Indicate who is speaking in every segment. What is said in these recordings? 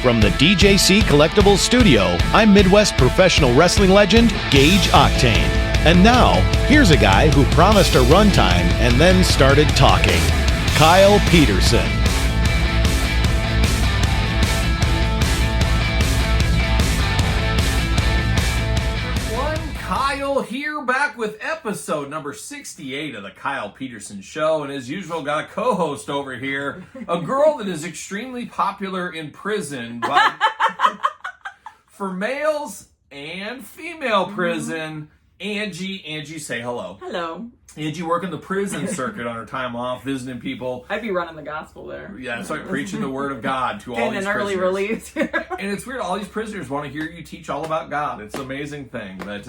Speaker 1: From the DJC Collectibles Studio, I'm Midwest professional wrestling legend Gage Octane. And now, here's a guy who promised a runtime and then started talking. Kyle Peterson.
Speaker 2: Kyle here, back with episode number 68 of the Kyle Peterson Show, and as usual, got a co-host over here, a girl that is extremely popular in prison for males and female prison. Angie, say hello.
Speaker 3: Hello.
Speaker 2: Angie working the prison circuit on her time off, visiting people.
Speaker 3: I'd be running the gospel there.
Speaker 2: Yeah, that's like preaching the word of God to all these prisoners.
Speaker 3: Getting an early release.
Speaker 2: And it's weird, all these prisoners want to hear you teach all about God. It's an amazing thing. But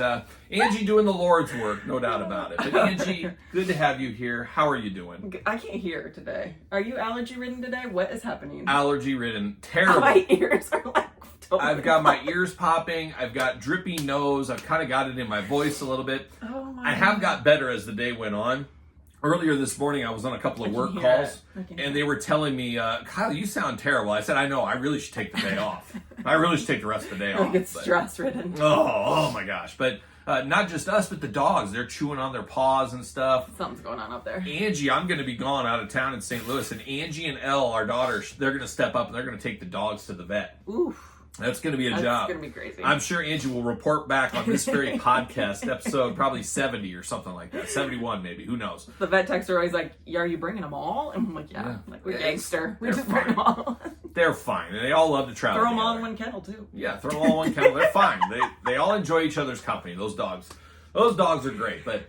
Speaker 2: Angie doing the Lord's work, no doubt about it. But Angie, good to have you here. How are you doing?
Speaker 3: I can't hear today. Are you allergy-ridden today? What is happening?
Speaker 2: Allergy-ridden. Terrible.
Speaker 3: My ears are like... Totally
Speaker 2: I've got my ears popping. I've got drippy nose. I've kind of got it in my voice a little bit.
Speaker 3: Oh my
Speaker 2: I have got better as the day went on. Earlier this morning, I was on a couple of work calls, and they were telling me, Kyle, you sound terrible. I said, I know. I really should take the day off. I really should take the rest of the day off.
Speaker 3: Like it's stress-ridden.
Speaker 2: Oh my gosh. But not just us, but the dogs. They're chewing on their paws and stuff.
Speaker 3: Something's going on up there.
Speaker 2: Angie, I'm going to be gone out of town in St. Louis, and Angie and Elle, our daughters, they're going to step up, and they're going to take the dogs to the vet.
Speaker 3: Oof.
Speaker 2: That's going to be a job.
Speaker 3: That's going to be crazy.
Speaker 2: I'm sure Angie will report back on this very podcast, episode probably 70 or something like that. 71 maybe. Who knows?
Speaker 3: The vet techs are always like, are you bringing them all? And I'm like, yeah. Like, we're gangster. We just bring them all.
Speaker 2: They're fine. And they all love to travel
Speaker 3: Throw them
Speaker 2: together.
Speaker 3: all in one kennel, too.
Speaker 2: Yeah, throw them all in one kennel. They're fine. They all enjoy each other's company, those dogs. Those dogs are great, but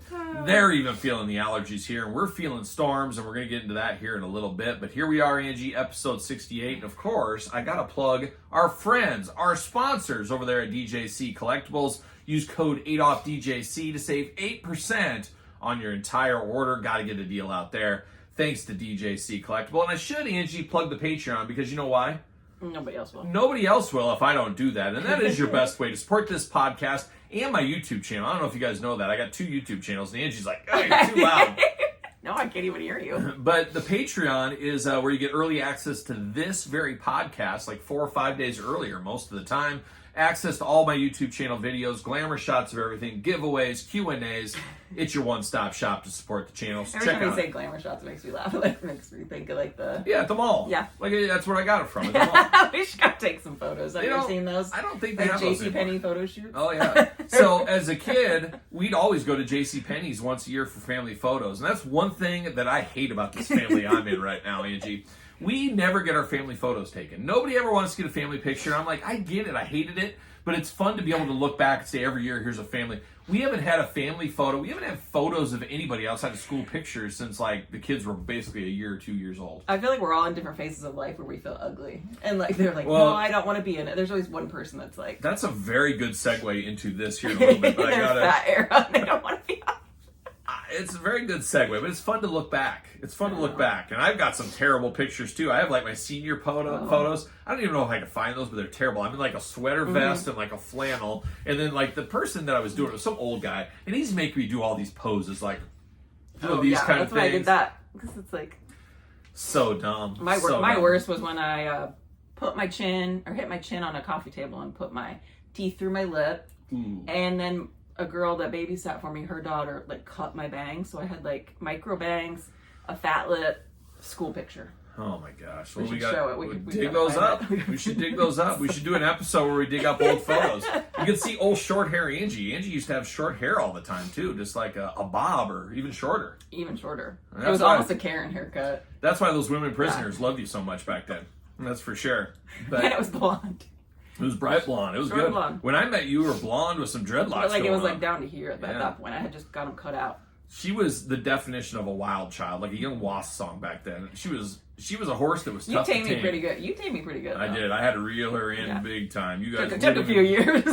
Speaker 2: they're even feeling the allergies here, and we're feeling storms, and we're going to get into that here in a little bit. But here we are, Angie, episode 68, and of course, I got to plug our friends, our sponsors over there at DJC Collectibles. Use code 8OFFDJC to save 8% on your entire order. Got to get a deal out there. Thanks to DJC Collectible. And I should, Angie, plug the Patreon, because you know why?
Speaker 3: Nobody else will.
Speaker 2: Nobody else will if I don't do that. And that is your best way to support this podcast and my YouTube channel. I don't know if you guys know that. I got 2 YouTube channels, and Angie's like, oh, you're too loud.
Speaker 3: No, I can't even hear you.
Speaker 2: But the Patreon is where you get early access to this very podcast, like 4 or 5 days earlier most of the time. Access to all my YouTube channel videos, glamour shots of everything, giveaways, Q&As. It's your one-stop shop to support the channel. So
Speaker 3: Every
Speaker 2: check
Speaker 3: time you
Speaker 2: out.
Speaker 3: say glamour shots, it makes me laugh. It makes me think of like the...
Speaker 2: Yeah, at the mall.
Speaker 3: Yeah.
Speaker 2: Like, that's where I got it from, at the mall.
Speaker 3: We should go take some photos. Have you ever seen those?
Speaker 2: I don't think they
Speaker 3: like
Speaker 2: have those
Speaker 3: JCPenney photo shoots?
Speaker 2: Oh, yeah. So, as a kid, we'd always go to JCPenney's once a year for family photos. And that's one thing that I hate about this family I'm in right now, Angie. We never get our family photos taken. Nobody ever wants to get a family picture. I'm like, I get it. I hated it. But it's fun to be able to look back and say every year, here's a family. We haven't had a family photo. We haven't had photos of anybody outside of school pictures since, like, the kids were basically a year or 2 years old.
Speaker 3: I feel like we're all in different phases of life where we feel ugly. And, like, they're like, no, I don't want to be in it. There's always one person that's like...
Speaker 2: That's a very good segue into this here in a little bit. But
Speaker 3: fat era. They don't want to be on.
Speaker 2: It's a very good segue, but it's fun to look back. It's fun to look back. And I've got some terrible pictures, too. I have, like, my senior photos. I don't even know if I can find those, but they're terrible. I'm in, like, a sweater vest and, like, a flannel. And then, like, the person that I was doing it was some old guy. And he's making me do all these poses, like, these kind of things.
Speaker 3: That's why I did that. Because it's, like...
Speaker 2: So dumb.
Speaker 3: My
Speaker 2: dumb.
Speaker 3: worst was when I hit my chin on a coffee table and put my teeth through my lip.
Speaker 2: Ooh.
Speaker 3: And then... a girl that babysat for me, her daughter, like, cut my bangs. So I had, like, micro bangs, a fat lip, school picture.
Speaker 2: Oh, my gosh.
Speaker 3: We should show it. We
Speaker 2: dig those up. We should dig those up. We should do an episode where we dig up old photos. You can see old short hair Angie. Angie used to have short hair all the time, too. Just like a bob or even shorter.
Speaker 3: Even shorter.
Speaker 2: It
Speaker 3: was almost a Karen haircut.
Speaker 2: That's why those women prisoners loved you so much back then. That's for sure. But
Speaker 3: and it was blonde.
Speaker 2: It was bright blonde. It was
Speaker 3: Short
Speaker 2: good.
Speaker 3: blonde.
Speaker 2: When I met you, you were blonde with some dreadlocks.
Speaker 3: But like it was
Speaker 2: going
Speaker 3: like down to here at that point. I had just got them cut out.
Speaker 2: She was the definition of a wild child, like a Young Wasp song back then. She was a horse that was tough to tame.
Speaker 3: You tamed me pretty good. You tamed me pretty good.
Speaker 2: I did. I had to reel her in big time. You guys
Speaker 3: it took a few years.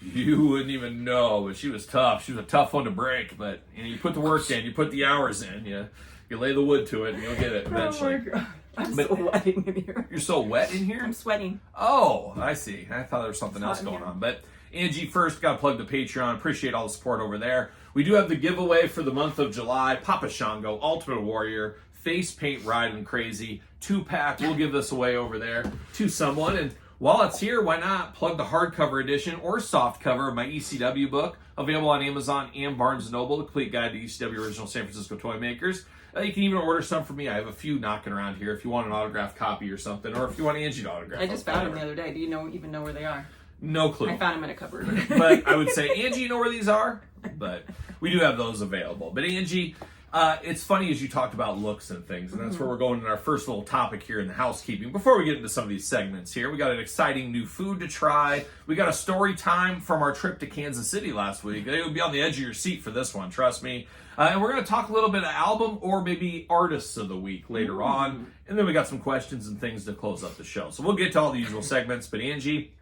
Speaker 2: You wouldn't even know, but she was tough. She was a tough one to break. But you put the work in, you put the hours in, you lay the wood to it, and you'll get it eventually.
Speaker 3: Oh my God. I'm so wetting in here.
Speaker 2: You're so wet in here?
Speaker 3: I'm sweating.
Speaker 2: Oh, I see. I thought there was something else going
Speaker 3: here.
Speaker 2: on. But Angie, first, got to plug the Patreon. Appreciate all the support over there. We do have the giveaway for the month of July. Papa Shango, Ultimate Warrior, Face Paint Riding Crazy, 2-pack. We'll give this away over there to someone. And while it's here, why not plug the hardcover edition or softcover of my ECW book, available on Amazon and Barnes & Noble, The Complete Guide to ECW Original San Francisco Toy Makers. You can even order some for me. I have a few knocking around here if you want an autographed copy or something, or if you want Angie to autograph.
Speaker 3: I just found them the other day. Do you even know where they are?
Speaker 2: No clue.
Speaker 3: I found them in a cupboard.
Speaker 2: But I would say, Angie, you know where these are? But we do have those available. But Angie, it's funny as you talked about looks and things, and that's where we're going in our first little topic here in the housekeeping. Before we get into some of these segments here, we got an exciting new food to try. We got a story time from our trip to Kansas City last week. They would be on the edge of your seat for this one, trust me. And we're going to talk a little bit of album or maybe artists of the week later on. And then we got some questions and things to close up the show. So we'll get to all the usual segments. But Angie,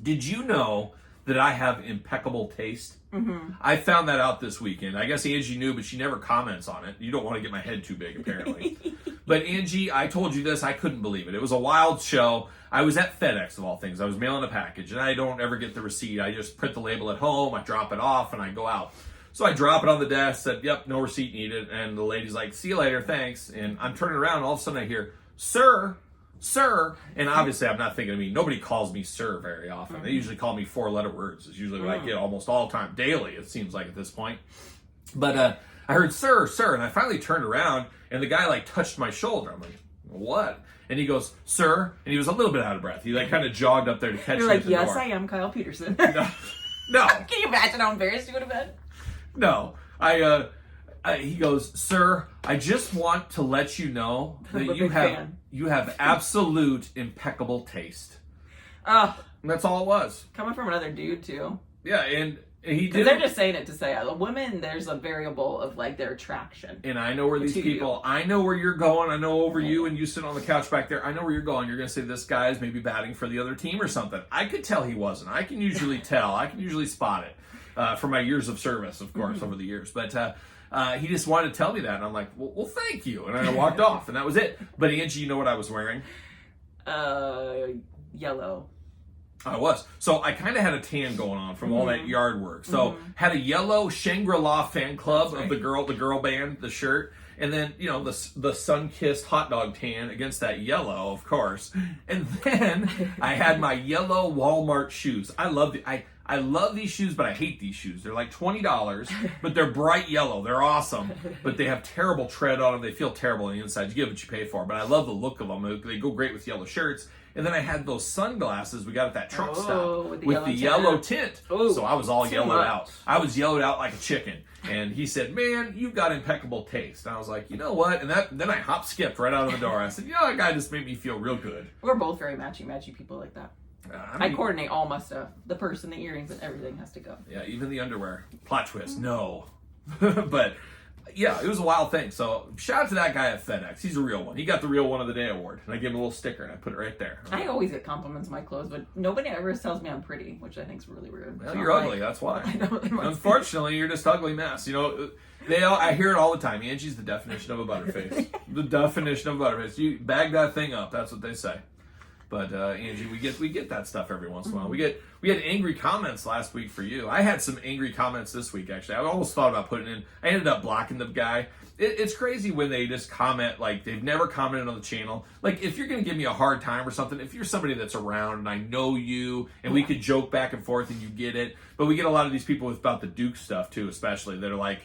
Speaker 2: did you know that I have impeccable taste? I found that out this weekend. I guess Angie knew, but she never comments on it. You don't want to get my head too big, apparently. But Angie, I told you this. I couldn't believe it. It was a wild show. I was at FedEx, of all things. I was mailing a package, and I don't ever get the receipt. I just print the label at home, I drop it off, and I go out. So I drop it on the desk, said, yep, no receipt needed. And the lady's like, see you later, thanks. And I'm turning around, and all of a sudden I hear, sir. And obviously I'm not thinking of me. Nobody calls me sir very often. They usually call me 4-letter words. It's usually what I get almost all the time, daily, it seems like at this point. But I heard sir, and I finally turned around, and the guy like touched my shoulder. I'm like, what? And he goes, sir, and he was a little bit out of breath. He like kind of jogged up there to catch me.
Speaker 3: You're like,
Speaker 2: at the
Speaker 3: yes,
Speaker 2: door.
Speaker 3: I am Kyle Peterson.
Speaker 2: No.
Speaker 3: Can you imagine how embarrassed you would have been?
Speaker 2: No. He goes, sir, I just want to let you know that you have absolute impeccable taste. And that's all it was.
Speaker 3: Coming from another dude, too.
Speaker 2: Yeah, and he did.
Speaker 3: They're just saying it to say, the women, there's a variable of like their attraction.
Speaker 2: And I know where these people, I know where you're going. I know over you and you sitting on the couch back there. I know where you're going. You're going to say this guy is maybe batting for the other team or something. I could tell he wasn't. I can usually tell. I can usually spot it from my years of service, of course, over the years. But he just wanted to tell me that. And I'm like, well, thank you. And I walked off, and that was it. But Angie, you know what I was wearing?
Speaker 3: Yellow.
Speaker 2: I was. So I kind of had a tan going on from all that yard work. So had a yellow Shangri-La fan club of the girl band, the shirt. And then, the sun-kissed hot dog tan against that yellow, of course. And then I had my yellow Walmart shoes. I love these shoes, but I hate these shoes. They're like $20, but they're bright yellow. They're awesome, but they have terrible tread on them. They feel terrible on the inside. You get what you pay for, but I love the look of them. They go great with yellow shirts. And then I had those sunglasses we got at that truck stop with the yellow tint. So I was all yellowed out. I was yellowed out like a chicken. And he said, man, you've got impeccable taste. And I was like, you know what? And then I skipped right out of the door. I said, that guy just made me feel real good.
Speaker 3: We're both very matchy people like that. I coordinate all my stuff. The purse and the earrings and everything has to go.
Speaker 2: Yeah, even the underwear. Plot twist. No. But yeah, it was a wild thing. So shout out to that guy at FedEx. He's a real one. He got the Real One of the Day award. And I gave him a little sticker and I put it right there.
Speaker 3: I always get compliments on my clothes, but nobody ever tells me I'm pretty, which I think is really rude.
Speaker 2: Well, you're ugly. That's why.
Speaker 3: I know.
Speaker 2: Unfortunately, you're just ugly mess. I hear it all the time. Angie's the definition of a butterface. The definition of a butterface. You bag that thing up. That's what they say. But Angie, we get that stuff every once in a while. We had angry comments last week for you. I had some angry comments this week, actually. I almost thought about putting in. I ended up blocking the guy. It's crazy when they just comment like they've never commented on the channel. Like if you're going to give me a hard time or something, if you're somebody that's around and I know you and we could joke back and forth and you get it. But we get a lot of these people about the Duke stuff too, especially that are like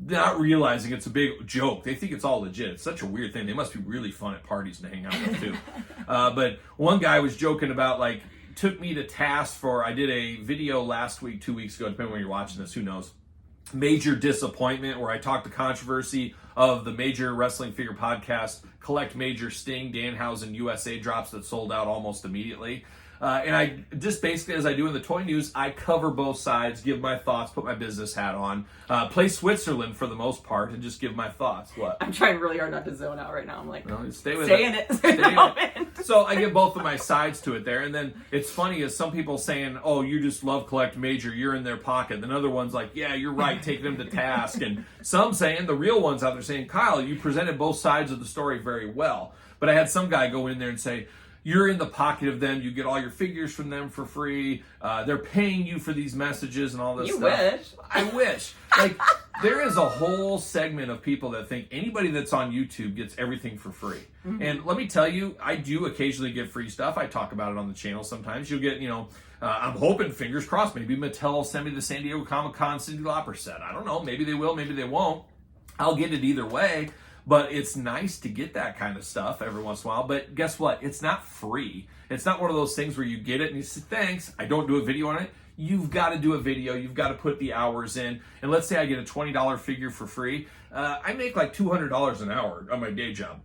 Speaker 2: not realizing it's a big joke. They think it's all legit. It's such a weird thing. They must be really fun at parties to hang out with too. But one guy was joking about like took me to task for, I did a video last week, 2 weeks ago, depending on when you're watching this, who knows. Major Disappointment, where I talked the controversy of the Major Wrestling Figure Podcast, Collect Major Sting, Danhausen USA drops that sold out almost immediately. And I just basically, as I do in the toy news, I cover both sides, give my thoughts, put my business hat on, play Switzerland for the most part, and just give my thoughts. What?
Speaker 3: I'm trying really hard not to zone out right now. I'm like,
Speaker 2: no, stay in
Speaker 3: it.
Speaker 2: Stay in it. So I give both of my sides to it there. And then it's funny is some people saying, oh, you just love Collect Major, you're in their pocket. And other one's like, yeah, you're right, take them to task. And some saying, the real ones out there saying, Kyle, you presented both sides of the story very well. But I had some guy go in there and say, you're in the pocket of them. You get all your figures from them for free. They're paying you for these messages and all this stuff.
Speaker 3: You wish.
Speaker 2: I wish. Like, there is a whole segment of people that think anybody that's on YouTube gets everything for free. Mm-hmm. And let me tell you, I do occasionally get free stuff. I talk about it on the channel sometimes. You'll get, I'm hoping, fingers crossed, maybe Mattel will send me the San Diego Comic-Con Cyndi Lauper set. I don't know. Maybe they will, maybe they won't. I'll get it either way. But it's nice to get that kind of stuff every once in a while. But guess what? It's not free. It's not one of those things where you get it and you say, thanks, I don't do a video on it. You've got to do a video. You've got to put the hours in. And let's say I get a $20 figure for free. I make like $200 an hour on my day job.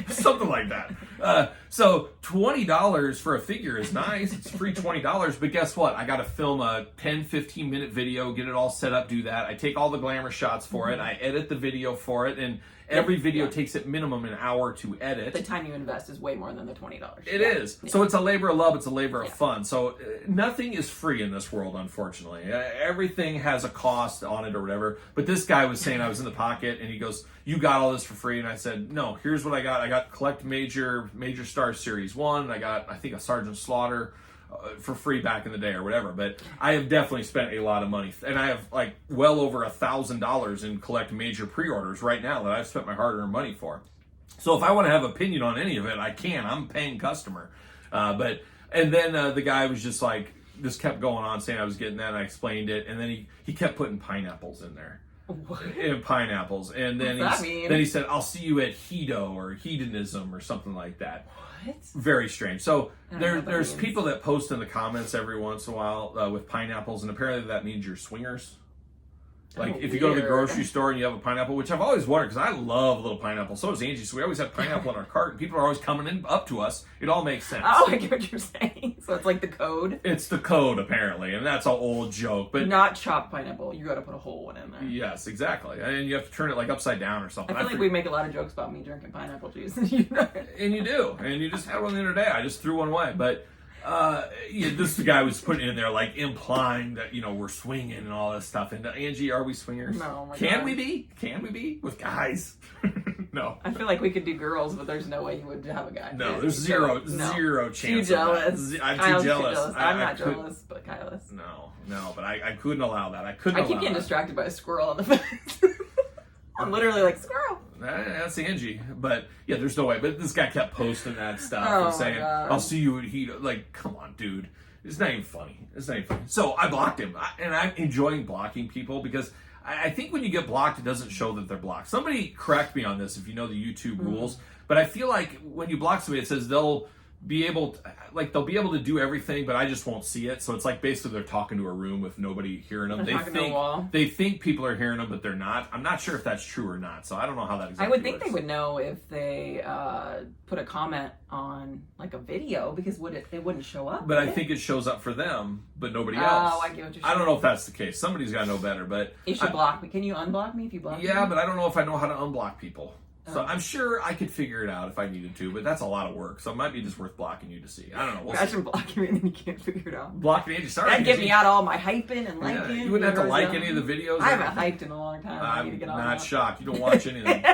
Speaker 2: Something like that. So $20 for a figure is nice. It's free $20. But guess what? I got to film a 10, 15-minute video, get it all set up, do that. I take all the glamour shots for it. I edit the video for it. And every video takes at minimum an hour to edit.
Speaker 3: The time you invest is way more than the $20.
Speaker 2: It is. So it's a labor of love. It's a labor of fun. So nothing is free in this world, unfortunately. Everything has a cost on it or whatever. But this guy was saying I was in the pocket, and he goes, you got all this for free? And I said, no, here's what I got. I got Collect Major Star Series 1. And I got, I think, a Sergeant Slaughter for free back in the day or whatever. But I have definitely spent a lot of money, and I have like well over $1,000 in Collect Major pre-orders right now that I've spent my hard-earned money for. So if I want to have opinion on any of it, I can. I'm a paying customer. And then the guy was just like, just kept going on saying I was getting that, and I explained it, and then he kept putting pineapples in there.
Speaker 3: What?
Speaker 2: And pineapples, and then he said, "I'll see you at Hedo or Hedonism or something like that."
Speaker 3: What?
Speaker 2: Very strange. So there's people that post in the comments every once in a while with pineapples, and apparently that means you're swingers. Like if you go to the grocery store and you have a pineapple, which I've always wondered because I love little pineapple. So does Angie. So we always have pineapple in our cart, and people are always coming in up to us. It all makes sense.
Speaker 3: Oh, I get what you're saying. So it's like the code.
Speaker 2: It's the code apparently, and that's an old joke. But
Speaker 3: not chopped pineapple. You got to put a whole one in there.
Speaker 2: Yes, exactly, and you have to turn it like upside down or something.
Speaker 3: I feel like we make a lot of jokes about me drinking pineapple juice, and you
Speaker 2: do, and you just had one the other day. I just threw one away, but. This guy was putting in there like implying that we're swinging and all this stuff. And Angie, are we swingers?
Speaker 3: No.
Speaker 2: Can we be? Can we be with guys? No.
Speaker 3: I feel like we could do girls, but there's no way you would have a guy.
Speaker 2: No, there's zero chance.
Speaker 3: Too jealous.
Speaker 2: I'm too jealous.
Speaker 3: I'm not jealous, but Kyle's.
Speaker 2: No, but I couldn't allow that. I keep
Speaker 3: getting distracted by a squirrel on the fence. I'm literally like, squirrel.
Speaker 2: That's Angie. But yeah, there's no way. But this guy kept posting that stuff and saying, I'll see you at Hedo. Like, come on, dude. It's not even funny. So I blocked him. And I'm enjoying blocking people because I think when you get blocked, it doesn't show that they're blocked. Somebody correct me on this if you know the YouTube rules. But I feel like when you block somebody, it says they'll be able to do everything, but I just won't see it. So it's like basically they're talking to a room with nobody hearing them. They think people are hearing them, but they're not. I'm not sure if that's true or not. So I don't know how that exactly
Speaker 3: I would think
Speaker 2: works.
Speaker 3: they would know if they put a comment on like a video because it wouldn't show up.
Speaker 2: But I think it shows up for them, but nobody else.
Speaker 3: Oh, I get what you're saying.
Speaker 2: I don't know if that's the case. Somebody's got to know better. But
Speaker 3: you should block me. Can you unblock me if you block me?
Speaker 2: Yeah, but I don't know if I know how to unblock people. So I'm sure I could figure it out if I needed to, but that's a lot of work. So it might be just worth blocking you to see. I don't know.
Speaker 3: Imagine blocking me and then you can't figure it out.
Speaker 2: Blocking Angie. Sorry.
Speaker 3: That'd get me out all my hyping and liking.
Speaker 2: You wouldn't have to like any of the videos.
Speaker 3: I haven't hyped in a long time.
Speaker 2: I'm not shocked. You don't watch anything.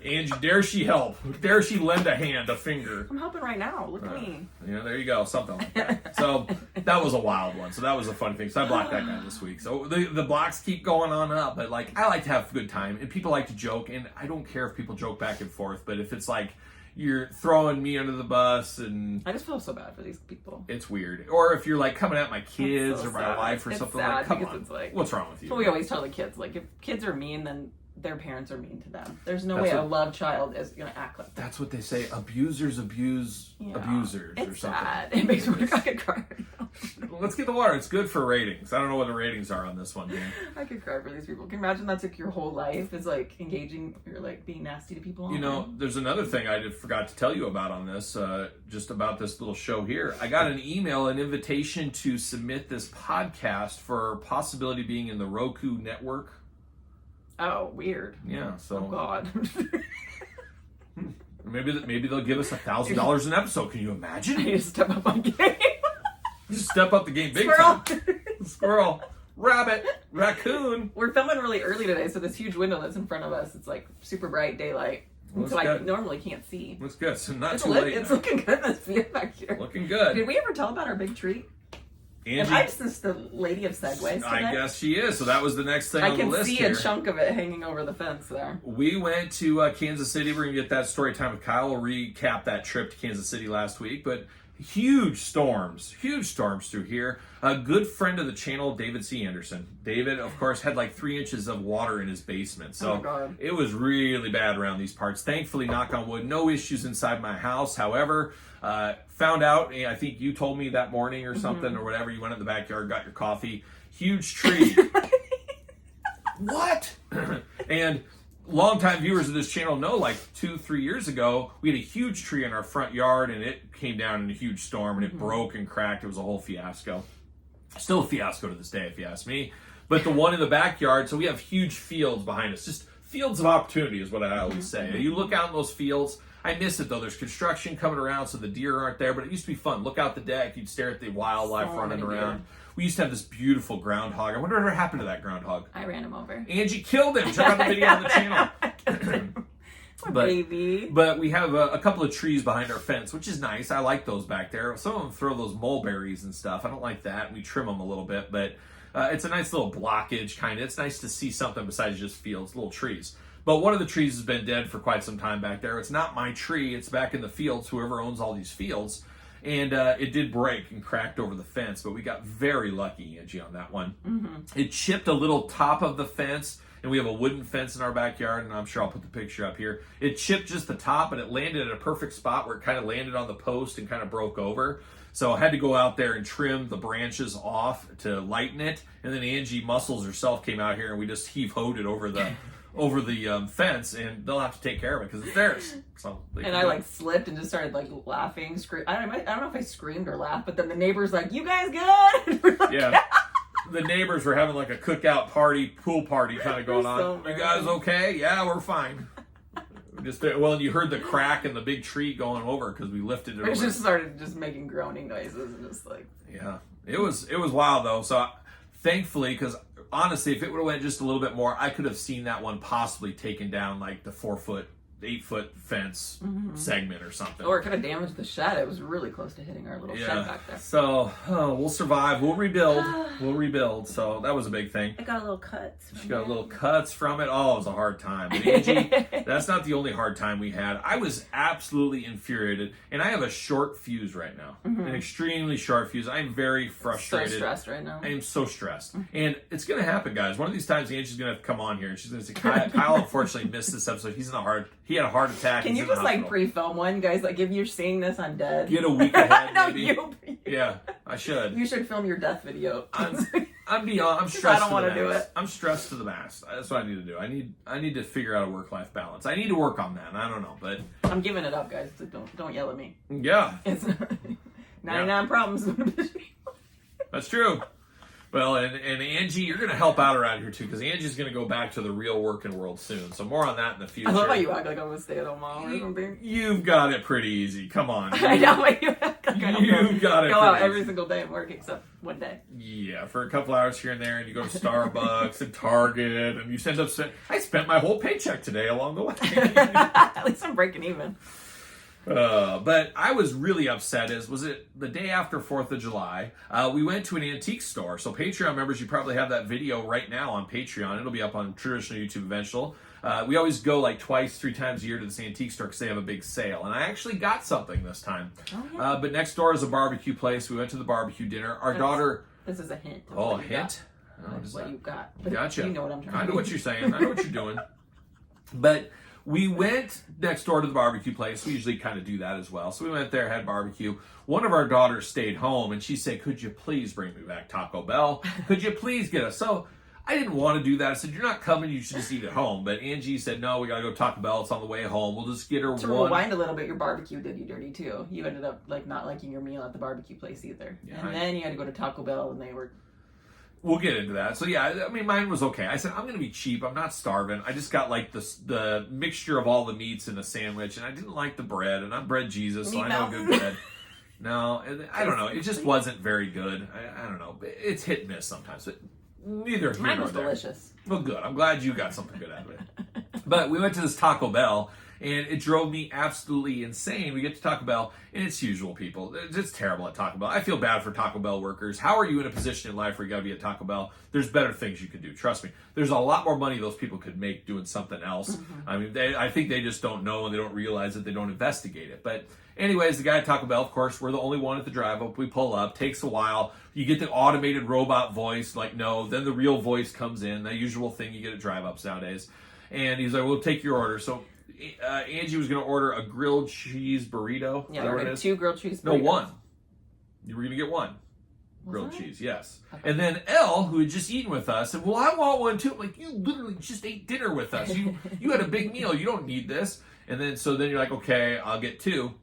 Speaker 2: Angie, dare she help? Dare she lend a hand, a finger?
Speaker 3: I'm helping right now. Look at me.
Speaker 2: Yeah, there you go. Something like that. So that was a wild one. So that was a fun thing. So I blocked that guy this week. So the blocks keep going on up. But like, I like to have a good time. And people like to joke. And I don't care if people joke back and forth. But if it's like you're throwing me under the bus and...
Speaker 3: I just feel so bad for these people.
Speaker 2: It's weird. Or if you're like coming at my kids or my wife or something like, come on. It's like, what's wrong with you?
Speaker 3: But we always tell the kids, like, if kids are mean, then their parents are mean to them. There's no way a love child is going to act like that.
Speaker 2: That's what they say. Abusers abuse abusers or something.
Speaker 3: Sad. It makes me I could cry.
Speaker 2: Let's get the water. It's good for ratings. I don't know what the ratings are on this one, Dan.
Speaker 3: I could cry for these people. Can you imagine that's like your whole life is like engaging, you're like being nasty to people?
Speaker 2: There's another thing I forgot to tell you about on this, just about this little show here. I got an invitation to submit this podcast for possibility being in the Roku network.
Speaker 3: Oh, weird.
Speaker 2: Yeah. So.
Speaker 3: Oh God.
Speaker 2: Maybe they'll give us $1,000 an episode. Can you imagine?
Speaker 3: I need to step up my game.
Speaker 2: Just step up the game big
Speaker 3: Squirrel.
Speaker 2: time. Squirrel. Rabbit. Raccoon.
Speaker 3: We're filming really early today, so this huge window that's in front of us, it's like super bright daylight. So I normally can't see.
Speaker 2: Looks good. So not
Speaker 3: It's
Speaker 2: too late.
Speaker 3: It's looking good in this view back here.
Speaker 2: Looking good.
Speaker 3: Did we ever tell about our big treat?
Speaker 2: Angie,
Speaker 3: Am I just the lady of segues today?
Speaker 2: I guess she is. So that was the next thing on the list
Speaker 3: I can see
Speaker 2: here.
Speaker 3: a chunk of it hanging over the fence there.
Speaker 2: We went to Kansas City. We're going to get that story time with Kyle. We'll recap that trip to Kansas City last week. But huge storms through here. A good friend of the channel, David C. Anderson. David, of course, had like 3 inches of water in his basement. So it was really bad around these parts. Thankfully, knock on wood, no issues inside my house. However, found out, I think you told me that morning or something or whatever, you went in the backyard, got your coffee. Huge tree. What? And longtime viewers of this channel know, like 2-3 years ago, we had a huge tree in our front yard and it came down in a huge storm and it broke and cracked. It was a whole fiasco. Still a fiasco to this day, if you ask me. But the one in the backyard, so we have huge fields behind us. Just fields of opportunity is what I always say. You look out in those fields. I miss it though. There's construction coming around, so the deer aren't there, but it used to be fun. Look out the deck. You'd stare at the wildlife running around. We used to have this beautiful groundhog. I wonder what happened to that groundhog.
Speaker 3: I ran him over.
Speaker 2: Angie killed him. Check out the video on the channel.
Speaker 3: Baby.
Speaker 2: But we have a couple of trees behind our fence, which is nice. I like those back there. Some of them throw those mulberries and stuff. I don't like that. We trim them a little bit, but it's a nice little blockage kind of. It's nice to see something besides just fields, little trees. But one of the trees has been dead for quite some time back there. It's not my tree. It's back in the fields, whoever owns all these fields. And it did break and cracked over the fence, but we got very lucky, Angie, on that one. It chipped a little top of the fence, and we have a wooden fence in our backyard, and I'm sure I'll put the picture up here. It chipped just the top, and it landed at a perfect spot where it kind of landed on the post and kind of broke over. So I had to go out there and trim the branches off to lighten it, and then Angie Muscles herself came out here, and we just heave-hoed it over the fence, and they'll have to take care of it because it's theirs. So
Speaker 3: I like slipped and just started like laughing, I don't know if I screamed or laughed, but then the neighbors like, "You guys good?"
Speaker 2: Yeah. The neighbors were having like a cookout party, pool party kind of going on. You guys okay? Yeah, we're fine. And you heard the crack and the big tree going over because we lifted it over.
Speaker 3: We just started just making groaning noises and just like.
Speaker 2: Yeah, it was wild though. So thankfully, because honestly, if it would have went just a little bit more, I could have seen that one possibly taken down like the 8-foot fence segment or something.
Speaker 3: Or it could have damaged the shed. It was really close to hitting our little shed back there.
Speaker 2: So we'll survive. We'll rebuild. So that was a big thing.
Speaker 3: I got a little cuts.
Speaker 2: She got little cuts from it. Oh, it was a hard time. But Angie, that's not the only hard time we had. I was absolutely infuriated. And I have a short fuse right now. An extremely short fuse. I'm very frustrated.
Speaker 3: So stressed right now.
Speaker 2: I am so stressed. And it's going to happen, guys. One of these times, Angie's going to have to come on here. And she's going to say, Kyle unfortunately missed this episode. He had a heart attack.
Speaker 3: Can you just like pre-film one, guys? Like if you're seeing this on dead.
Speaker 2: Get a week ahead.
Speaker 3: No,
Speaker 2: maybe.
Speaker 3: you.
Speaker 2: Yeah, I should.
Speaker 3: You should film your death video.
Speaker 2: I'm stressed.
Speaker 3: I don't want to do it.
Speaker 2: I'm stressed to the max. That's what I need to do. I need to figure out a work-life balance. I need to work on that. I don't know, but
Speaker 3: I'm giving it up, guys. So don't yell at me.
Speaker 2: Yeah.
Speaker 3: It's 99 problems.
Speaker 2: That's true. Well, and Angie, you're going to help out around here too, because Angie's going to go back to the real working world soon. So more on that in the future.
Speaker 3: I love how you act like I'm a stay-at-home mom or something.
Speaker 2: You've got it pretty easy. Come on.
Speaker 3: I know, but you act like I
Speaker 2: You've got it.
Speaker 3: Go out every single day and work except one day.
Speaker 2: Yeah, for a couple hours here and there, and you go to Starbucks and Target, and you end up saying, "I spent my whole paycheck today along the way."
Speaker 3: At least I'm breaking even.
Speaker 2: But I was really upset. Was it the day after 4th of July? We went to an antique store. So Patreon members, you probably have that video right now on Patreon. It'll be up on traditional YouTube eventually. We always go like 2-3 times a year to this antique store because they have a big sale. And I actually got something this time. Oh, yeah. But next door is a barbecue place. We went to the barbecue dinner. Our daughter...
Speaker 3: This is a hint.
Speaker 2: Oh, a hint?
Speaker 3: What you got. But
Speaker 2: gotcha.
Speaker 3: You know what I'm trying to do.
Speaker 2: I know what you're saying. I know what you're doing. But... we went next door to the barbecue place. We usually kind of do that as well. So we went there, had barbecue. One of our daughters stayed home, and she said, "Could you please bring me back Taco Bell? Could you please get us?" So I didn't want to do that. I said, "You're not coming. You should just eat at home." But Angie said, "No, we got to go to Taco Bell. It's on the way home. We'll just get her
Speaker 3: to
Speaker 2: one."
Speaker 3: rewind a little bit, your barbecue did you dirty, too. You ended up like not liking your meal at the barbecue place either. Yeah, then you had to go to Taco Bell, and they were...
Speaker 2: We'll get into that. So yeah, I mean, mine was okay. I said, I'm going to be cheap. I'm not starving. I just got like the mixture of all the meats in a sandwich, and I didn't like the bread, and I'm bread Jesus, so I know good bread. No, I don't know. It just wasn't very good. I don't know. It's hit and miss sometimes, but neither here
Speaker 3: Mine
Speaker 2: nor
Speaker 3: was
Speaker 2: there.
Speaker 3: delicious.
Speaker 2: Well, good. I'm glad you got something good out of it. But we went to this Taco Bell, And it drove me absolutely insane. We get to Taco Bell, and it's usual people. It's terrible at Taco Bell. I feel bad for Taco Bell workers. How are you in a position in life where you got to be at Taco Bell? There's better things you could do. Trust me. There's a lot more money those people could make doing something else. I mean, I think they just don't know, and they don't realize it. They don't investigate it. But anyways, the guy at Taco Bell, of course, we're the only one at the drive-up. We pull up. Takes a while. You get the automated robot voice, like, no. Then the real voice comes in, the usual thing you get at drive-ups nowadays. And he's like, we'll take your order. So Angie was going to order a grilled cheese burrito.
Speaker 3: Yeah, we're going to 2 grilled cheese burritos.
Speaker 2: No, 1. You were going to get 1. Grilled cheese, yes. Okay. And then Elle, who had just eaten with us, said, well, I want one too. I'm like, you literally just ate dinner with us. You had a big meal. You don't need this. And then, so then you're like, okay, I'll get 2.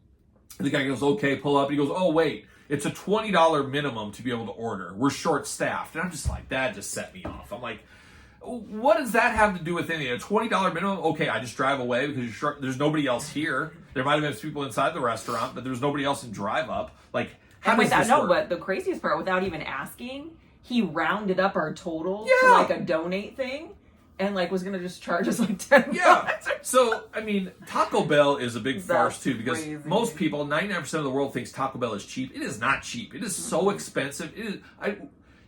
Speaker 2: And the guy goes, okay, pull up. He goes, oh, wait. It's a $20 minimum to be able to order. We're short-staffed. And I'm just like, that just set me off. I'm like, what does that have to do with anything? A $20 minimum? Okay, I just drive away because there's nobody else here. There might have been people inside the restaurant, but there was nobody else in drive-up. Like, how does this work?
Speaker 3: But the craziest part, without even asking, he rounded up our total to like a donate thing. And like was gonna just charge us like $10.
Speaker 2: Yeah. So I mean, Taco Bell is a big farce too, because most people, 99% of the world thinks Taco Bell is cheap. It is not cheap. It is so expensive. It is.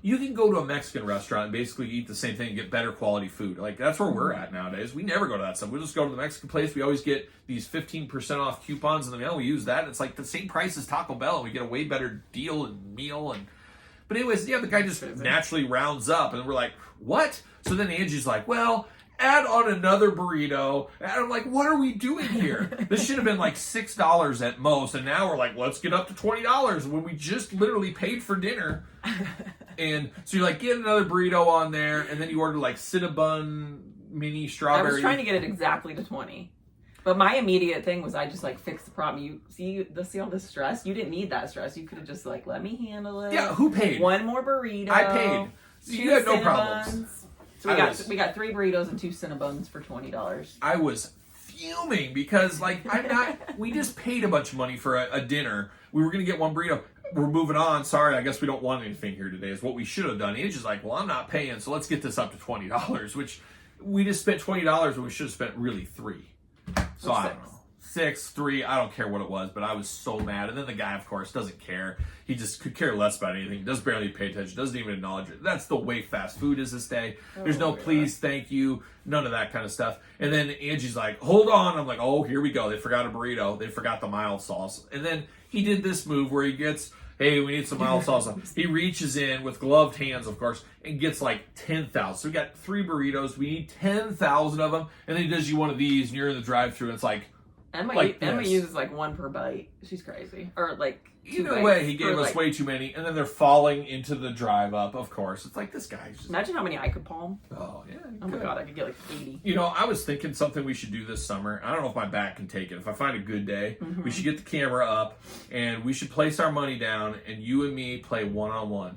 Speaker 2: You can go to a Mexican restaurant and basically eat the same thing and get better quality food. Like, that's where we're at nowadays. We never go to that stuff. We just go to the Mexican place. We always get these 15% off coupons in the mail. We use that. And it's like the same price as Taco Bell. And we get a way better deal and meal. But anyways, yeah, the guy just naturally rounds up. And we're like, what? So then Angie's like, well, add on another burrito. And I'm like, what are we doing here? This should have been like $6 at most. And now we're like, let's get up to $20 when we just literally paid for dinner. And so you're like, get another burrito on there. And then you order like Cinnabon mini strawberry.
Speaker 3: I was trying to get it exactly to 20. But my immediate thing was I just like fixed the problem. You see all this stress? You didn't need that stress. You could have just like, let me handle it.
Speaker 2: Yeah, who paid?
Speaker 3: 1 more burrito.
Speaker 2: I paid. So you had no problems.
Speaker 3: So we got 3 burritos and 2 Cinnabons for $20.
Speaker 2: I was fuming because like we just paid a bunch of money for a dinner. We were gonna get 1 burrito. We're moving on. Sorry, I guess we don't want anything here today is what we should have done. Angie's like, well, I'm not paying, so let's get this up to $20, which we just spent $20 when we should have spent really 3. So I don't know. 6, 3, I don't care what it was, but I was so mad. And then the guy, of course, doesn't care. He just could care less about anything. Does barely pay attention. Doesn't even acknowledge it. That's the way fast food is this day. There's no please, thank you, none of that kind of stuff. And then Angie's like, hold on. I'm like, oh, here we go. They forgot a burrito. They forgot the mild sauce. And then he did this move where he gets, hey, we need some mild salsa. He reaches in with gloved hands, of course, and gets like 10,000. So we got 3 burritos. We need 10,000 of them. And then he does you one of these, and you're in the drive-thru, and it's like,
Speaker 3: Emma uses like 1 per bite. She's crazy. Or like 2
Speaker 2: either way, he gave us way too many, and then they're falling into the drive-up. Of course, it's like this guy's just...
Speaker 3: Imagine how many I could palm.
Speaker 2: Oh yeah.
Speaker 3: Oh my god, I could get like 80.
Speaker 2: You know, I was thinking something we should do this summer. I don't know if my back can take it. If I find a good day, we should get the camera up, and we should place our money down, and you and me play 1-on-1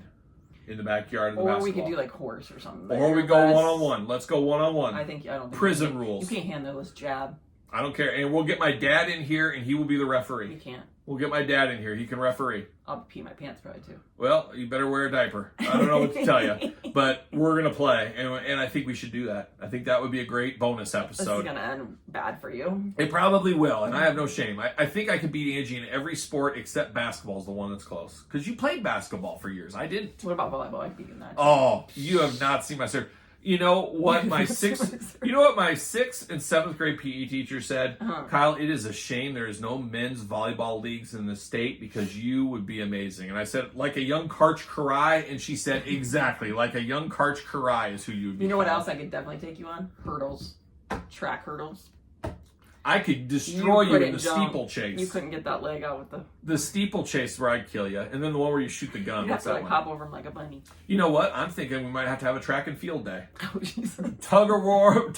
Speaker 2: in the backyard of the basketball.
Speaker 3: Or we could do like horse or something.
Speaker 2: Or we go 1-on-1. Let's go 1-on-1.
Speaker 3: I don't think
Speaker 2: prison rules.
Speaker 3: You can't handle this jab.
Speaker 2: I don't care. And we'll get my dad in here, and he will be the referee.
Speaker 3: You can't.
Speaker 2: We'll get my dad in here. He can referee.
Speaker 3: I'll pee my pants probably too.
Speaker 2: Well, you better wear a diaper. I don't know what to tell you. But we're going to play, and I think we should do that. I think that would be a great bonus episode.
Speaker 3: This is going to end bad for you.
Speaker 2: It probably will, and I have no shame. I think I could beat Angie in every sport except basketball is the one that's close. Because you played basketball for years. I didn't.
Speaker 3: What about volleyball? I beat you in that. Too.
Speaker 2: Oh, you have not seen my serve. You know what my 6th and 7th grade PE teacher said? Kyle, it is a shame there is no men's volleyball leagues in the state because you would be amazing. And I said, like a young Karch Karai, and she said, exactly, like a young Karch Karai is who you would be.
Speaker 3: You know what else I could definitely take you on? Hurdles. Track hurdles.
Speaker 2: I could destroy you in the steeplechase.
Speaker 3: You couldn't get that leg out with
Speaker 2: the steeplechase where I'd kill you, and then the one where you shoot the gun.
Speaker 3: You have to like hop over him like a bunny.
Speaker 2: You know what? I'm thinking we might have to have a track and field day.
Speaker 3: Oh Jesus!
Speaker 2: Tug of war.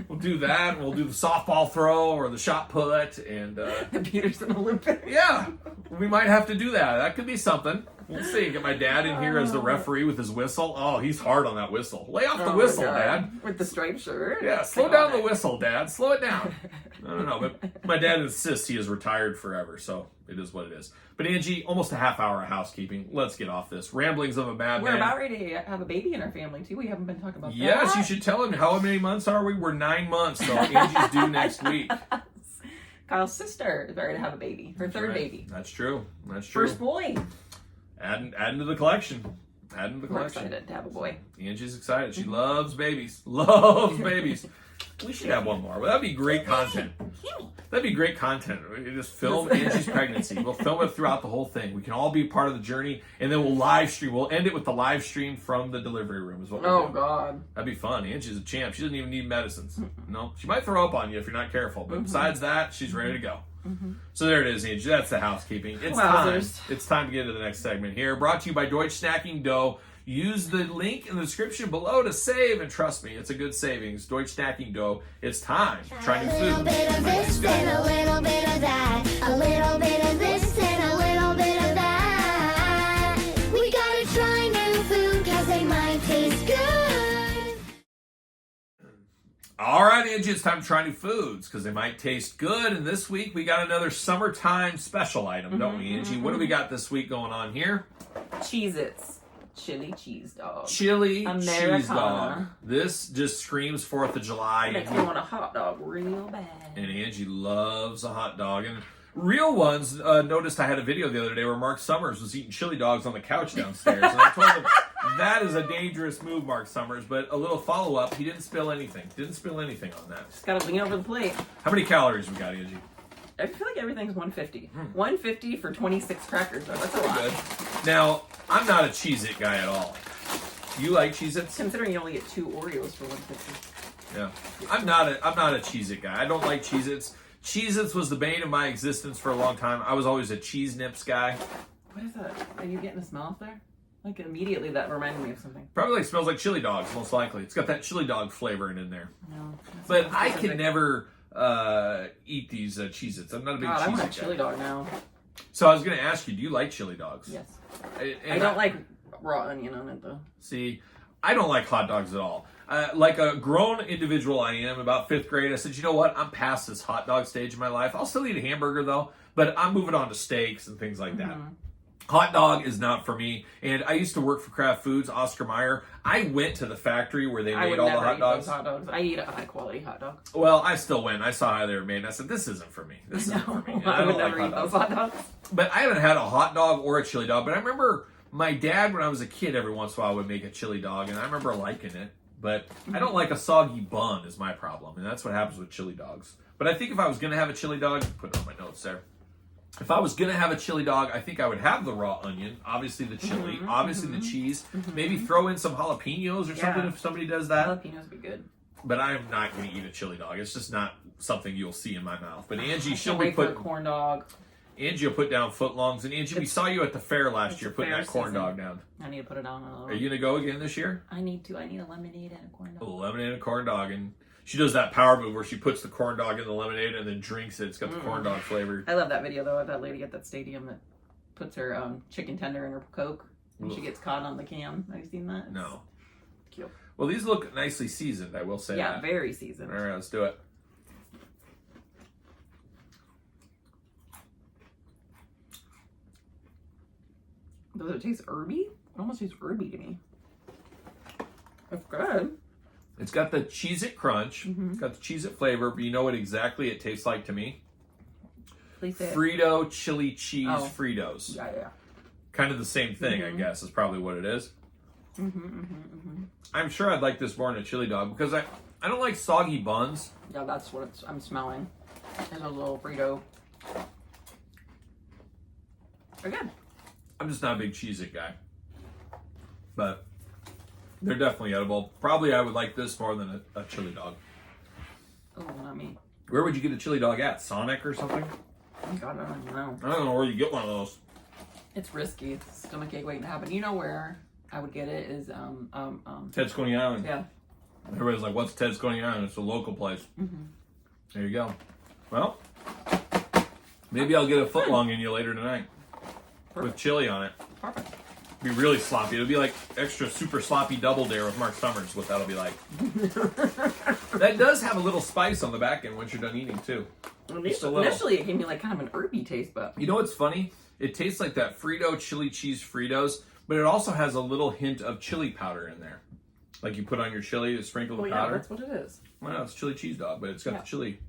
Speaker 2: We'll do that. And we'll do the softball throw or the shot put and
Speaker 3: the Peterson Olympics.
Speaker 2: Yeah, we might have to do that. That could be something. We'll see. Get my dad in here as the referee with his whistle. Oh, he's hard on that whistle. Lay off the whistle, Dad.
Speaker 3: With the striped shirt.
Speaker 2: Yeah, slow down the whistle, Dad. Slow it down. I don't know, but my dad insists he is retired forever, so it is what it is. But Angie, almost a half hour of housekeeping. Let's get off this. Ramblings of a madman.
Speaker 3: We're about ready to have a baby in our family, too. We haven't been talking about that.
Speaker 2: Yes, you should tell him. How many months are we? We're 9 months, so Angie's due next week.
Speaker 3: Kyle's sister is ready to have a baby. Her third baby.
Speaker 2: That's true. That's true.
Speaker 3: First boy.
Speaker 2: Adding to the collection. Adding to the
Speaker 3: We're
Speaker 2: collection.
Speaker 3: excited to have a boy.
Speaker 2: Angie's excited. She loves babies. Loves babies. We should have one more. Well, that'd be great content. That'd be great content. We could just film Angie's pregnancy. We'll film it throughout the whole thing. We can all be part of the journey, and then we'll live stream. We'll end it with the live stream from the delivery room. Is what we'll do.
Speaker 3: Oh God,
Speaker 2: that'd be fun. Angie's a champ. She doesn't even need medicines. No, she might throw up on you if you're not careful. But besides that, she's ready to go. So there it is, Angie. That's the housekeeping. It's time. It's time to get into the next segment here. Brought to you by Deutsch Snacking Dough. Use the link in the description below to save, and trust me, it's a good savings. Deutsch Snacking Dough. It's time to try new food.
Speaker 4: A little bit of this and a little bit of that. A little bit of this and a little bit of that. We gotta try new food because they might taste good.
Speaker 2: All right, Angie, it's time to try new foods because they might taste good. And this week we got another summertime special item, don't we, Angie? What do we got this week going on here?
Speaker 3: Cheez-Its. Chili cheese dog.
Speaker 2: Chili
Speaker 3: Americana.
Speaker 2: cheese dog. This just screams 4th of July.
Speaker 3: Makes me want a hot dog real bad.
Speaker 2: And Angie loves a hot dog. And real ones, noticed I had a video the other day where Mark Summers was eating chili dogs on the couch downstairs. And I told him, that is a dangerous move, Mark Summers. But a little follow-up, he didn't spill anything. Didn't spill anything on that.
Speaker 3: Just gotta lean over the plate.
Speaker 2: How many calories we got, Angie?
Speaker 3: I feel like everything's 150. 150 for 26 crackers, though. That's a lot.
Speaker 2: Good. Now, I'm not a Cheez-It guy at all. You like Cheez-Its?
Speaker 3: Considering you only get 2 Oreos for 150.
Speaker 2: Yeah. I'm not a Cheez-It guy. I don't like Cheez-Its. Cheez-Its was the bane of my existence for a long time. I was always a Cheese Nips guy.
Speaker 3: What is that? Are you getting a smell up there? Like immediately that reminded me of something.
Speaker 2: Probably smells like chili dogs, most likely. It's got that chili dog flavoring in there.
Speaker 3: No.
Speaker 2: But I can never eat these Cheez-Its. I'm not a big
Speaker 3: God, I want a
Speaker 2: Cheez-It
Speaker 3: chili
Speaker 2: guy.
Speaker 3: dog now.
Speaker 2: So I was going to ask you, do you like chili dogs?
Speaker 3: Yes.
Speaker 2: And
Speaker 3: I don't like raw onion on it, though.
Speaker 2: See, I don't like hot dogs at all. Like a grown individual I am, about 5th grade, I said, you know what? I'm past this hot dog stage in my life. I'll still eat a hamburger, though, but I'm moving on to steaks and things like that. Hot dog is not for me. And I used to work for Kraft Foods, Oscar Mayer. I went to the factory where they made all the hot dogs.
Speaker 3: Hot dogs. I eat a high quality hot dog.
Speaker 2: Well, I still went. I saw how they were made, and I said, this isn't for me. This isn't for me. And
Speaker 3: I would
Speaker 2: don't
Speaker 3: never
Speaker 2: like
Speaker 3: eat those hot dogs.
Speaker 2: But I haven't had a hot dog or a chili dog. But I remember my dad, when I was a kid, every once in a while would make a chili dog, and I remember liking it. But I don't like a soggy bun is my problem, and that's what happens with chili dogs. But I think if I was going to have a chili dog, put it on my notes there. If I was going to have a chili dog, I think I would have the raw onion, obviously the chili, obviously the cheese, maybe throw in some jalapenos or something if somebody does that.
Speaker 3: Jalapenos would be good.
Speaker 2: But I'm not going to eat a chili dog. It's just not something you'll see in my mouth. But Angie,
Speaker 3: She'll wait for a corn dog.
Speaker 2: Angie will put down footlongs. And Angie, we saw you at the fair last year putting that corn
Speaker 3: season.
Speaker 2: dog down.
Speaker 3: I need to put it on a little.
Speaker 2: Are you going to go again this year?
Speaker 3: I need to. I need a lemonade and a corn
Speaker 2: A
Speaker 3: dog.
Speaker 2: lemonade and a corn dog. And she does that power move where she puts the corn dog in the lemonade and then drinks it. It's got the corn dog flavor.
Speaker 3: I love that video, though, of that lady at that stadium that puts her chicken tender in her Coke and she gets caught on the can. Have you seen that?
Speaker 2: No.
Speaker 3: Cute.
Speaker 2: Well, these look nicely seasoned, I will say
Speaker 3: Yeah,
Speaker 2: that.
Speaker 3: very seasoned.
Speaker 2: All right, let's do it.
Speaker 3: Does it taste herby? It almost tastes herby to me. It's good.
Speaker 2: It's got the Cheez-It crunch. It's got the Cheez-It flavor, but you know what exactly it tastes like to me?
Speaker 3: Please say it.
Speaker 2: Frito chili cheese
Speaker 3: Oh.
Speaker 2: Fritos.
Speaker 3: Yeah.
Speaker 2: Kind of the same thing, I guess, is probably what it is. I'm sure I'd like this more than a chili dog because I don't like soggy buns.
Speaker 3: Yeah, that's what I'm smelling. There's a little Frito. They're good.
Speaker 2: I'm just not a big Cheez-It guy. But they're definitely edible. Probably I would like this more than a chili dog.
Speaker 3: Oh, not me.
Speaker 2: Where would you get a chili dog at? Sonic or something?
Speaker 3: God, I don't know.
Speaker 2: I don't know where you get one of those.
Speaker 3: It's risky. It's a stomachache waiting to happen. You know where I would get it is
Speaker 2: Ted's Coney Island.
Speaker 3: yeah.
Speaker 2: Everybody's like, what's Ted's Coney Island? It's a local place. There you go. Well, maybe I'll get a footlong in you later tonight. With chili on it.
Speaker 3: Perfect.
Speaker 2: Be really sloppy. It'll be like extra super sloppy double dare with Mark Summers, what that'll be like. That does have a little spice on the back end once you're done eating too.
Speaker 3: Initially, it gave me like kind of an herby taste, but
Speaker 2: you know what's funny? It tastes like that Frito chili cheese Fritos, but it also has a little hint of chili powder in there. Like you put on your chili to sprinkle the powder.
Speaker 3: That's what it is.
Speaker 2: Well, it's chili cheese dog, but it's got the chili.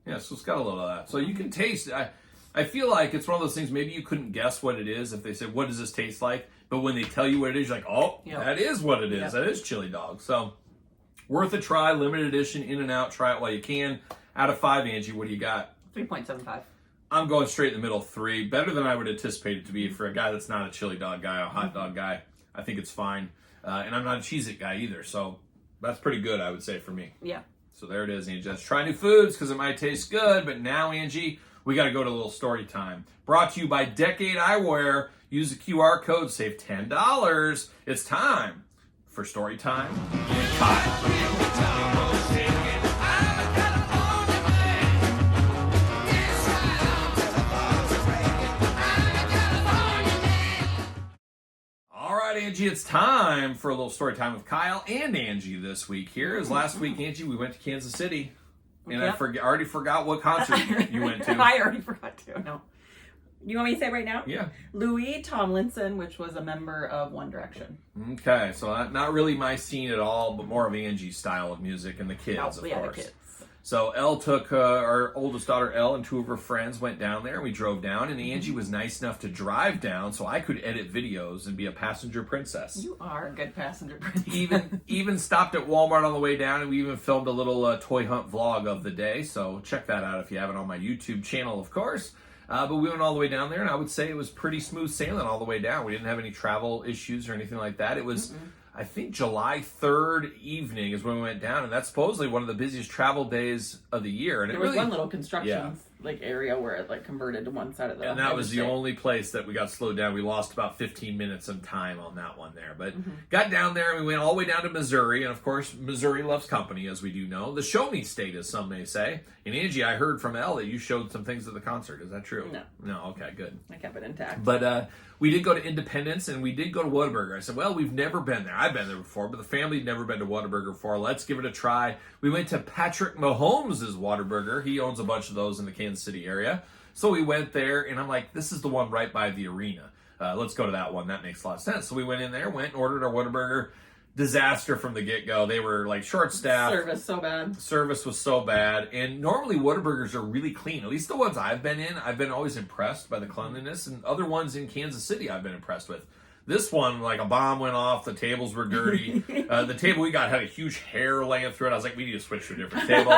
Speaker 2: Yeah, so it's got a little of that. So you can taste it. I feel like it's one of those things, maybe you couldn't guess what it is if they said, what does this taste like? But when they tell you what it is, you're like, oh, that is what it is. Yep. That is chili dog. So worth a try, limited edition, in and out. Try it while you can. Out of 5, Angie, what do you got?
Speaker 3: 3.75.
Speaker 2: I'm going straight in the middle, 3. Better than I would anticipate it to be for a guy that's not a chili dog guy, a hot dog guy. I think it's fine. And I'm not a Cheez-It guy either. So that's pretty good, I would say, for me.
Speaker 3: Yeah.
Speaker 2: So there it is, Angie. Let's try new foods because it might taste good. But now, Angie, we got to go to a little story time. Brought to you by Decade Eyewear. Use the QR code, save $10. It's time for story time. All right, Angie, it's time for a little story time with Kyle and Angie this week. Here is last week, Angie, we went to Kansas City. And I already forgot what concert you went to.
Speaker 3: I already forgot to. No. You want me to say it right now?
Speaker 2: Yeah.
Speaker 3: Louis Tomlinson, which was a member of One Direction.
Speaker 2: Okay, so not really my scene at all, but more of Angie's style of music and the kids, of course.
Speaker 3: The kids.
Speaker 2: So Elle took our oldest daughter, Elle, and 2 of her friends went down there, and we drove down, and Angie was nice enough to drive down so I could edit videos and be a passenger princess.
Speaker 3: You are a good passenger princess.
Speaker 2: Even stopped at Walmart on the way down, and we even filmed a little toy hunt vlog of the day, so check that out if you haven't on my YouTube channel, of course. But we went all the way down there, and I would say it was pretty smooth sailing all the way down. We didn't have any travel issues or anything like that. It was... I think July 3rd evening is when we went down, and that's supposedly one of the busiest travel days of the year. And
Speaker 3: there was one little construction area where it converted to one side of the
Speaker 2: and that was the only place that we got slowed down. We lost about 15 minutes of time on that one there. But got down there, and we went all the way down to Missouri. And, of course, Missouri loves company, as we do know. The show me state, as some may say. And, Angie, I heard from Elle that you showed some things at the concert. Is that true?
Speaker 3: No.
Speaker 2: No, okay, good.
Speaker 3: I kept it intact.
Speaker 2: But we did go to Independence, and we did go to Whataburger. I said, well, we've never been there. I've been there before, but the family had never been to Whataburger before. Let's give it a try. We went to Patrick Mahomes' Whataburger. He owns a bunch of those in the Kansas City area. So we went there, and I'm like, this is the one right by the arena. Let's go to that one. That makes a lot of sense. So we went in there, went and ordered our Whataburger. Disaster from the get-go. They were short-staffed. Service was so bad. And normally Whataburgers are really clean. At least the ones I've been in, I've been always impressed by the cleanliness. And other ones in Kansas City I've been impressed with. This one, a bomb went off. The tables were dirty. The table we got had a huge hair laying through it. I was like, we need to switch to a different table.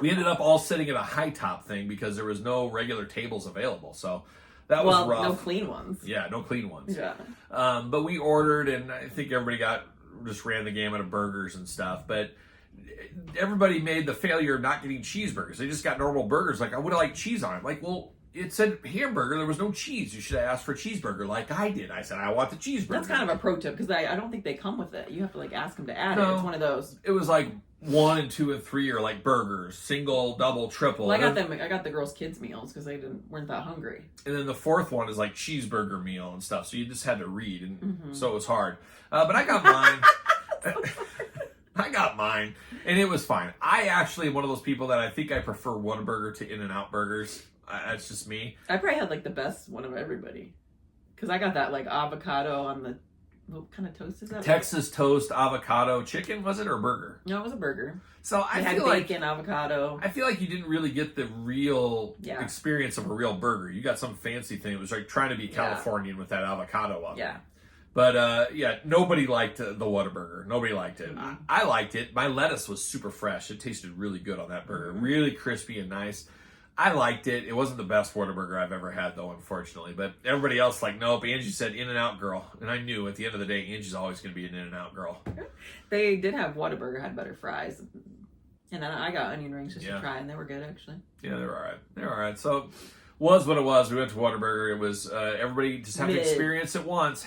Speaker 2: We ended up all sitting at a high-top thing because there was no regular tables available. So that was rough.
Speaker 3: No clean ones.
Speaker 2: Yeah, no clean ones.
Speaker 3: Yeah.
Speaker 2: But we ordered, and I think everybody just ran the gamut of burgers and stuff. But everybody made the failure of not getting cheeseburgers. They just got normal burgers. I would have liked cheese on it. Well, it said hamburger. There was no cheese. You should have asked for a cheeseburger like I did. I said, I want the cheeseburger.
Speaker 3: That's kind of a pro tip because I don't think they come with it. You have to ask them to add it. It's one of those.
Speaker 2: It was 1 and 2 and 3 are burgers, single, double, triple.
Speaker 3: Well, I got the girls' kids meals because they weren't that hungry.
Speaker 2: And then the 4th one is cheeseburger meal and stuff. So you just had to read, and so it was hard. But I got mine. I got mine, and it was fine. I actually am one of those people that I think I prefer Whataburger to In-N-Out burgers. That's just me.
Speaker 3: I probably had the best one of everybody because I got that avocado on the. What kind of toast is that?
Speaker 2: Texas toast, avocado, chicken, was it, or burger?
Speaker 3: No, it was a burger.
Speaker 2: So I
Speaker 3: had bacon, avocado.
Speaker 2: I feel like you didn't really get the real experience of a real burger. You got some fancy thing. It was trying to be Californian with that avocado on it.
Speaker 3: Yeah.
Speaker 2: But, nobody liked the Whataburger. Nobody liked it. I liked it. My lettuce was super fresh. It tasted really good on that burger. Really crispy and nice. I liked it. It wasn't the best Whataburger I've ever had, though, unfortunately. But everybody else, nope. Angie said In-N-Out girl. And I knew at the end of the day, Angie's always going to be an In-N-Out girl.
Speaker 3: They did have Whataburger, had better fries. And then I got onion rings just to try, and they were good, actually.
Speaker 2: Yeah, they were all right. They were all right. So, was what it was. We went to Whataburger. It was, everybody just have to experience it once.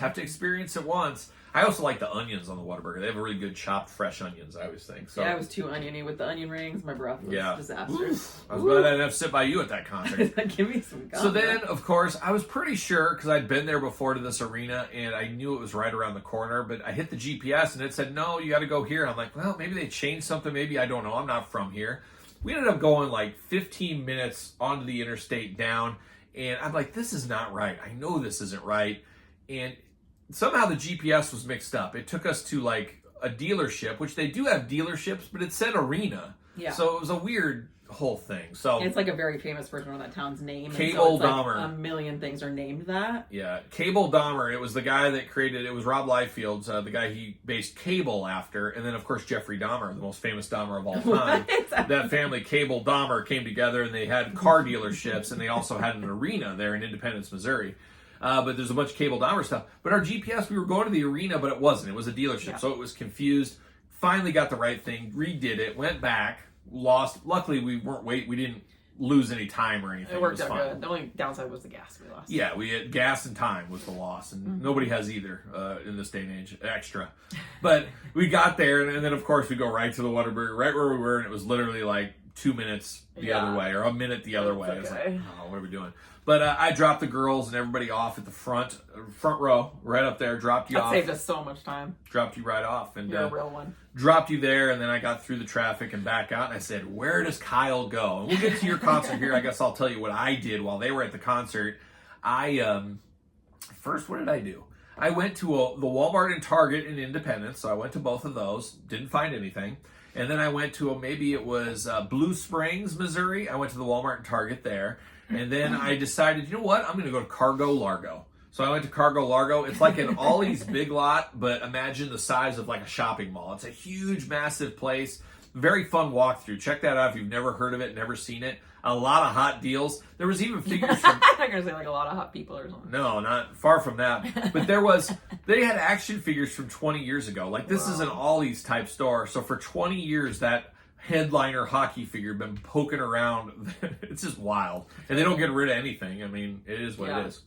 Speaker 2: I also like the onions on the Whataburger. They have really good chopped fresh onions, I always think. So
Speaker 3: Yeah, I was too oniony with the onion rings. My breath was disastrous.
Speaker 2: I was glad I didn't have to sit by you at that concert.
Speaker 3: Give me some gum.
Speaker 2: So then, of course, I was pretty sure, because I'd been there before to this arena, and I knew it was right around the corner, but I hit the GPS, and it said, no, you got to go here. I'm like, well, maybe they changed something. Maybe, I don't know. I'm not from here. We ended up going like 15 minutes onto the interstate down, and I'm like, this is not right. I know this isn't right. And somehow the GPS was mixed up. It took us to like a dealership, which they do have dealerships, but it said arena.
Speaker 3: Yeah.
Speaker 2: So it was a weird whole thing. So
Speaker 3: it's like a very famous person on that town's name.
Speaker 2: Cable
Speaker 3: and so it's
Speaker 2: Dahmer.
Speaker 3: Like a million things are named that.
Speaker 2: Yeah, Cable Dahmer. It was the guy that created. It was Rob Liefeld's, the guy he based Cable after, and then of course Jeffrey Dahmer, the most famous Dahmer of all time. That family, Cable Dahmer, came together and they had car dealerships, and they also had an arena there in Independence, Missouri. But there's a bunch of Cable Dahmer stuff. But our GPS, we were going to the arena, but it wasn't. It was a dealership, so it was confused. Finally got the right thing, redid it, went back, lost. Luckily, we didn't lose any time or anything.
Speaker 3: It worked
Speaker 2: was
Speaker 3: out
Speaker 2: fine.
Speaker 3: good. The only downside was the gas we lost.
Speaker 2: Yeah, we had gas and time was the loss, and nobody has either in this day and age, extra. But we got there, and then of course we go right to the Whataburger, right where we were, and it was literally like 2 minutes the other way, or a minute the other way. It's like, oh, what are we doing? But I dropped the girls and everybody off at the front row, right up there, dropped you
Speaker 3: That
Speaker 2: off.
Speaker 3: saved us so much time.
Speaker 2: Dropped you right off. And
Speaker 3: You're a real one.
Speaker 2: dropped you there, and then I got through the traffic and back out, and I said, where does Kyle go? And we'll get to your concert here. I guess I'll tell you what I did while they were at the concert. First, what did I do? I went to the Walmart and Target in Independence, so I went to both of those. Didn't find anything. And then I went to maybe it was Blue Springs, Missouri. I went to the Walmart and Target there. And then I decided, you know what? I'm going to go to Cargo Largo. So I went to Cargo Largo. It's like an Ollie's Big Lot, but imagine the size of like a shopping mall. It's a huge, massive place. Very fun walkthrough. Check that out if you've never heard of it, never seen it. A lot of hot deals. There was even figures from...
Speaker 3: I'm not going to say like a lot of hot people or something.
Speaker 2: No, not far from that. But they had action figures from 20 years ago. Like this is an Ollie's type store. So for 20 years, that headliner hockey figure been poking around. It's just wild. And they don't get rid of anything. I mean, it is what it is.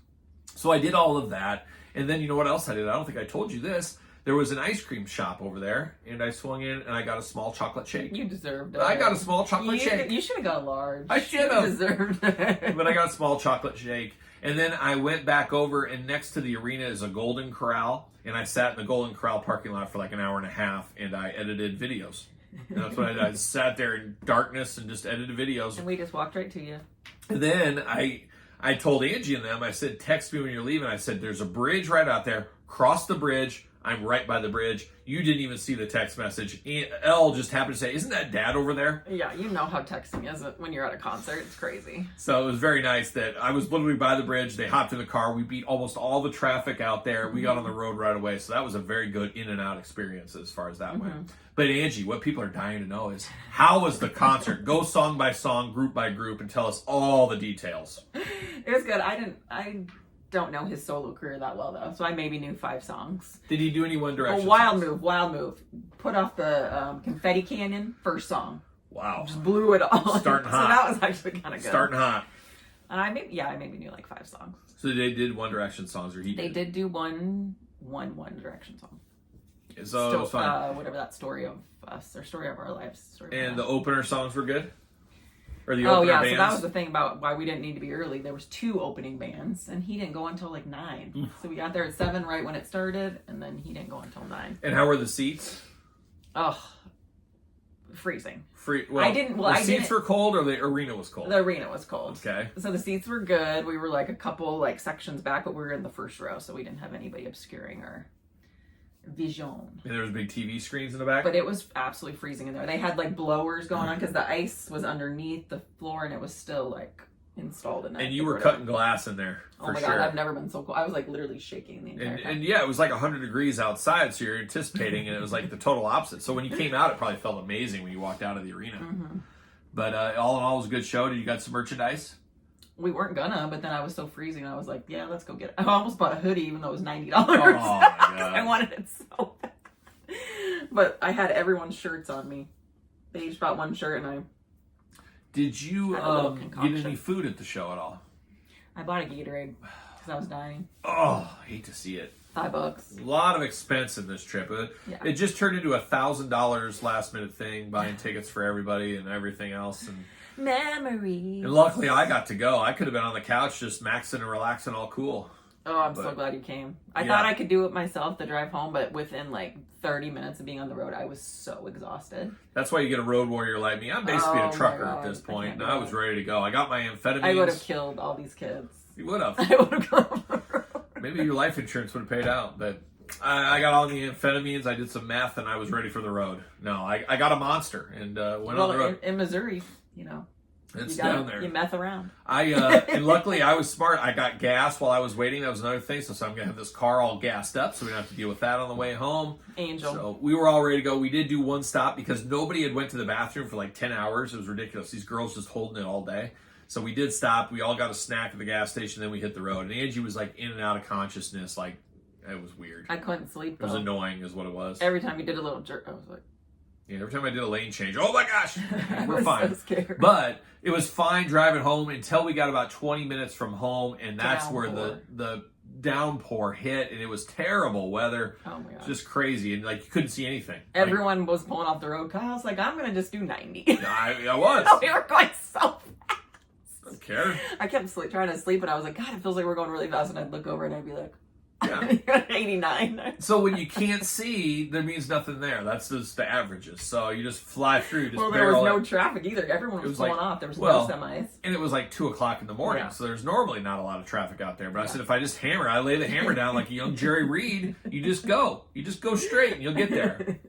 Speaker 2: So I did all of that. And then you know what else I did? I don't think I told you this. There was an ice cream shop over there, and I swung in and I got a small chocolate shake.
Speaker 3: You deserved it.
Speaker 2: I got a small chocolate shake.
Speaker 3: You should have got a large.
Speaker 2: I should have.
Speaker 3: You deserved it.
Speaker 2: But I got a small chocolate shake. And then I went back over, and next to the arena is a Golden Corral. And I sat in the Golden Corral parking lot for like an hour and a half, and I edited videos. And that's what I did. I sat there in darkness and just edited videos.
Speaker 3: And we just walked right to you.
Speaker 2: And then I told Angie and them, I said, text me when you're leaving. I said, there's a bridge right out there. Cross the bridge. I'm right by the bridge. You didn't even see the text message. Elle just happened to say, isn't that Dad over there?
Speaker 3: Yeah, you know how texting is when you're at a concert. It's crazy.
Speaker 2: So it was very nice that I was literally by the bridge. They hopped in the car. We beat almost all the traffic out there. We got on the road right away. So that was a very good in and out experience as far as that went. But Angie, what people are dying to know is, how was the concert? Go song by song, group by group, and tell us all the details.
Speaker 3: It was good. I don't know his solo career that well though, so I maybe knew 5 songs.
Speaker 2: Did he do any One Direction?
Speaker 3: Wild Move. Put off the confetti cannon, first song.
Speaker 2: Wow.
Speaker 3: Just blew it all.
Speaker 2: Starting hot.
Speaker 3: So that was actually kind of good.
Speaker 2: Starting hot.
Speaker 3: And I maybe knew like 5 songs.
Speaker 2: So they did One Direction songs, or
Speaker 3: They did do one Direction song.
Speaker 2: So it was fun.
Speaker 3: Whatever that story of us, or story of our lives.
Speaker 2: And the opener songs were good? Or the
Speaker 3: Oh
Speaker 2: opener
Speaker 3: yeah,
Speaker 2: bands?
Speaker 3: so that was the thing about why we didn't need to be early. There was 2 opening bands, and he didn't go until like 9. So we got there at 7 right when it started, and then he didn't go until 9.
Speaker 2: And how were the seats?
Speaker 3: Oh, freezing.
Speaker 2: The seats were cold, or the arena was cold?
Speaker 3: The arena was cold.
Speaker 2: Okay.
Speaker 3: So the seats were good. We were like a couple like sections back, but we were in the first row, so we didn't have anybody obscuring our vision.
Speaker 2: And there was big TV screens in the back?
Speaker 3: But it was absolutely freezing in there. They had like blowers going on because the ice was underneath the floor, and it was still like installed in that.
Speaker 2: And you were cutting glass in there, for
Speaker 3: Oh my
Speaker 2: sure.
Speaker 3: God, I've never been so cold. I was like literally shaking the entire time.
Speaker 2: And yeah, it was like 100 degrees outside, so you're anticipating, and it was like the total opposite. So when you came out, it probably felt amazing when you walked out of the arena. But all in all, it was a good show. Did you got some merchandise?
Speaker 3: We weren't gonna, but then I was so freezing, I was like, yeah, let's go get it. I almost bought a hoodie, even though it was $90.
Speaker 2: Oh my God.
Speaker 3: I wanted it so bad. But I had everyone's shirts on me. They each bought one shirt, and
Speaker 2: Did you
Speaker 3: Had a little
Speaker 2: get
Speaker 3: concoction.
Speaker 2: any food at the show at all?
Speaker 3: I bought a Gatorade. Because I was dying.
Speaker 2: Oh, I hate to see it.
Speaker 3: $5.
Speaker 2: A lot of expense in this trip. It just turned into $1,000 last minute thing, buying tickets for everybody and everything else. And
Speaker 3: Memories.
Speaker 2: And luckily I got to go. I could have been on the couch just maxing and relaxing all cool.
Speaker 3: Oh, I'm so glad you came. I thought I could do it myself, the drive home, but within like 30 minutes of being on the road, I was so exhausted.
Speaker 2: That's why you get a road warrior like me. I'm basically a trucker at this point, and I was ready to go. I got my amphetamines.
Speaker 3: I would have killed all these kids.
Speaker 2: You would have.
Speaker 3: I would have gone on the road.
Speaker 2: Maybe your life insurance would have paid out, but I got all the amphetamines, I did some meth, and I was ready for the road. No, I got a monster and went on the road.
Speaker 3: In Missouri,
Speaker 2: It's down there.
Speaker 3: You meth around.
Speaker 2: And luckily I was smart. I got gas while I was waiting. That was another thing. So I'm going to have this car all gassed up so we don't have to deal with that on the way home.
Speaker 3: Angel.
Speaker 2: So we were all ready to go. We did do one stop because nobody had went to the bathroom for like 10 hours. It was ridiculous. These girls just holding it all day. So we did stop. We all got a snack at the gas station. Then we hit the road. And Angie was like in and out of consciousness. Like, it was weird.
Speaker 3: I couldn't sleep,
Speaker 2: though. It was annoying is what it was.
Speaker 3: Every time you did a little jerk, I was like...
Speaker 2: Yeah, every time I did a lane change, oh my gosh, we're fine.
Speaker 3: So scared.
Speaker 2: But it was fine driving home until we got about 20 minutes from home, and that's where the downpour hit, and it was terrible weather.
Speaker 3: Oh my gosh.
Speaker 2: Just crazy, and like you couldn't see anything.
Speaker 3: Everyone was pulling off the road. Kyle's like, I'm gonna just do 90.
Speaker 2: I was.
Speaker 3: We were going so fast.
Speaker 2: I don't care.
Speaker 3: I kept trying to sleep, and I was like, God, it feels like we're going really fast, and I'd look over and I'd be like,
Speaker 2: yeah.
Speaker 3: You're at 89.
Speaker 2: So when you can't see, there means nothing there. That's just the averages. So you just fly through.
Speaker 3: There was no traffic either. Everyone was pulling off. There was no semis.
Speaker 2: And it was like 2 o'clock in the morning. Yeah. So there's normally not a lot of traffic out there. But I said, if I just hammer, I lay the hammer down like a young Jerry Reed. You just go. You just go straight and you'll get there.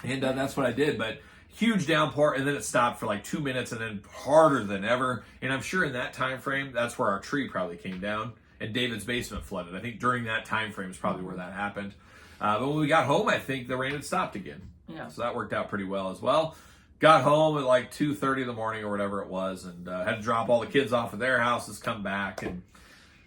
Speaker 2: And that's what I did. But huge downpour. And then it stopped for like 2 minutes and then harder than ever. And I'm sure in that time frame, that's where our tree probably came down. And David's basement flooded. I think during that time frame is probably where that happened. But when we got home, I think the rain had stopped again. Yeah. So that worked out pretty well as well. Got home at like 2:30 in the morning or whatever it was, and had to drop all the kids off at their houses, come back, and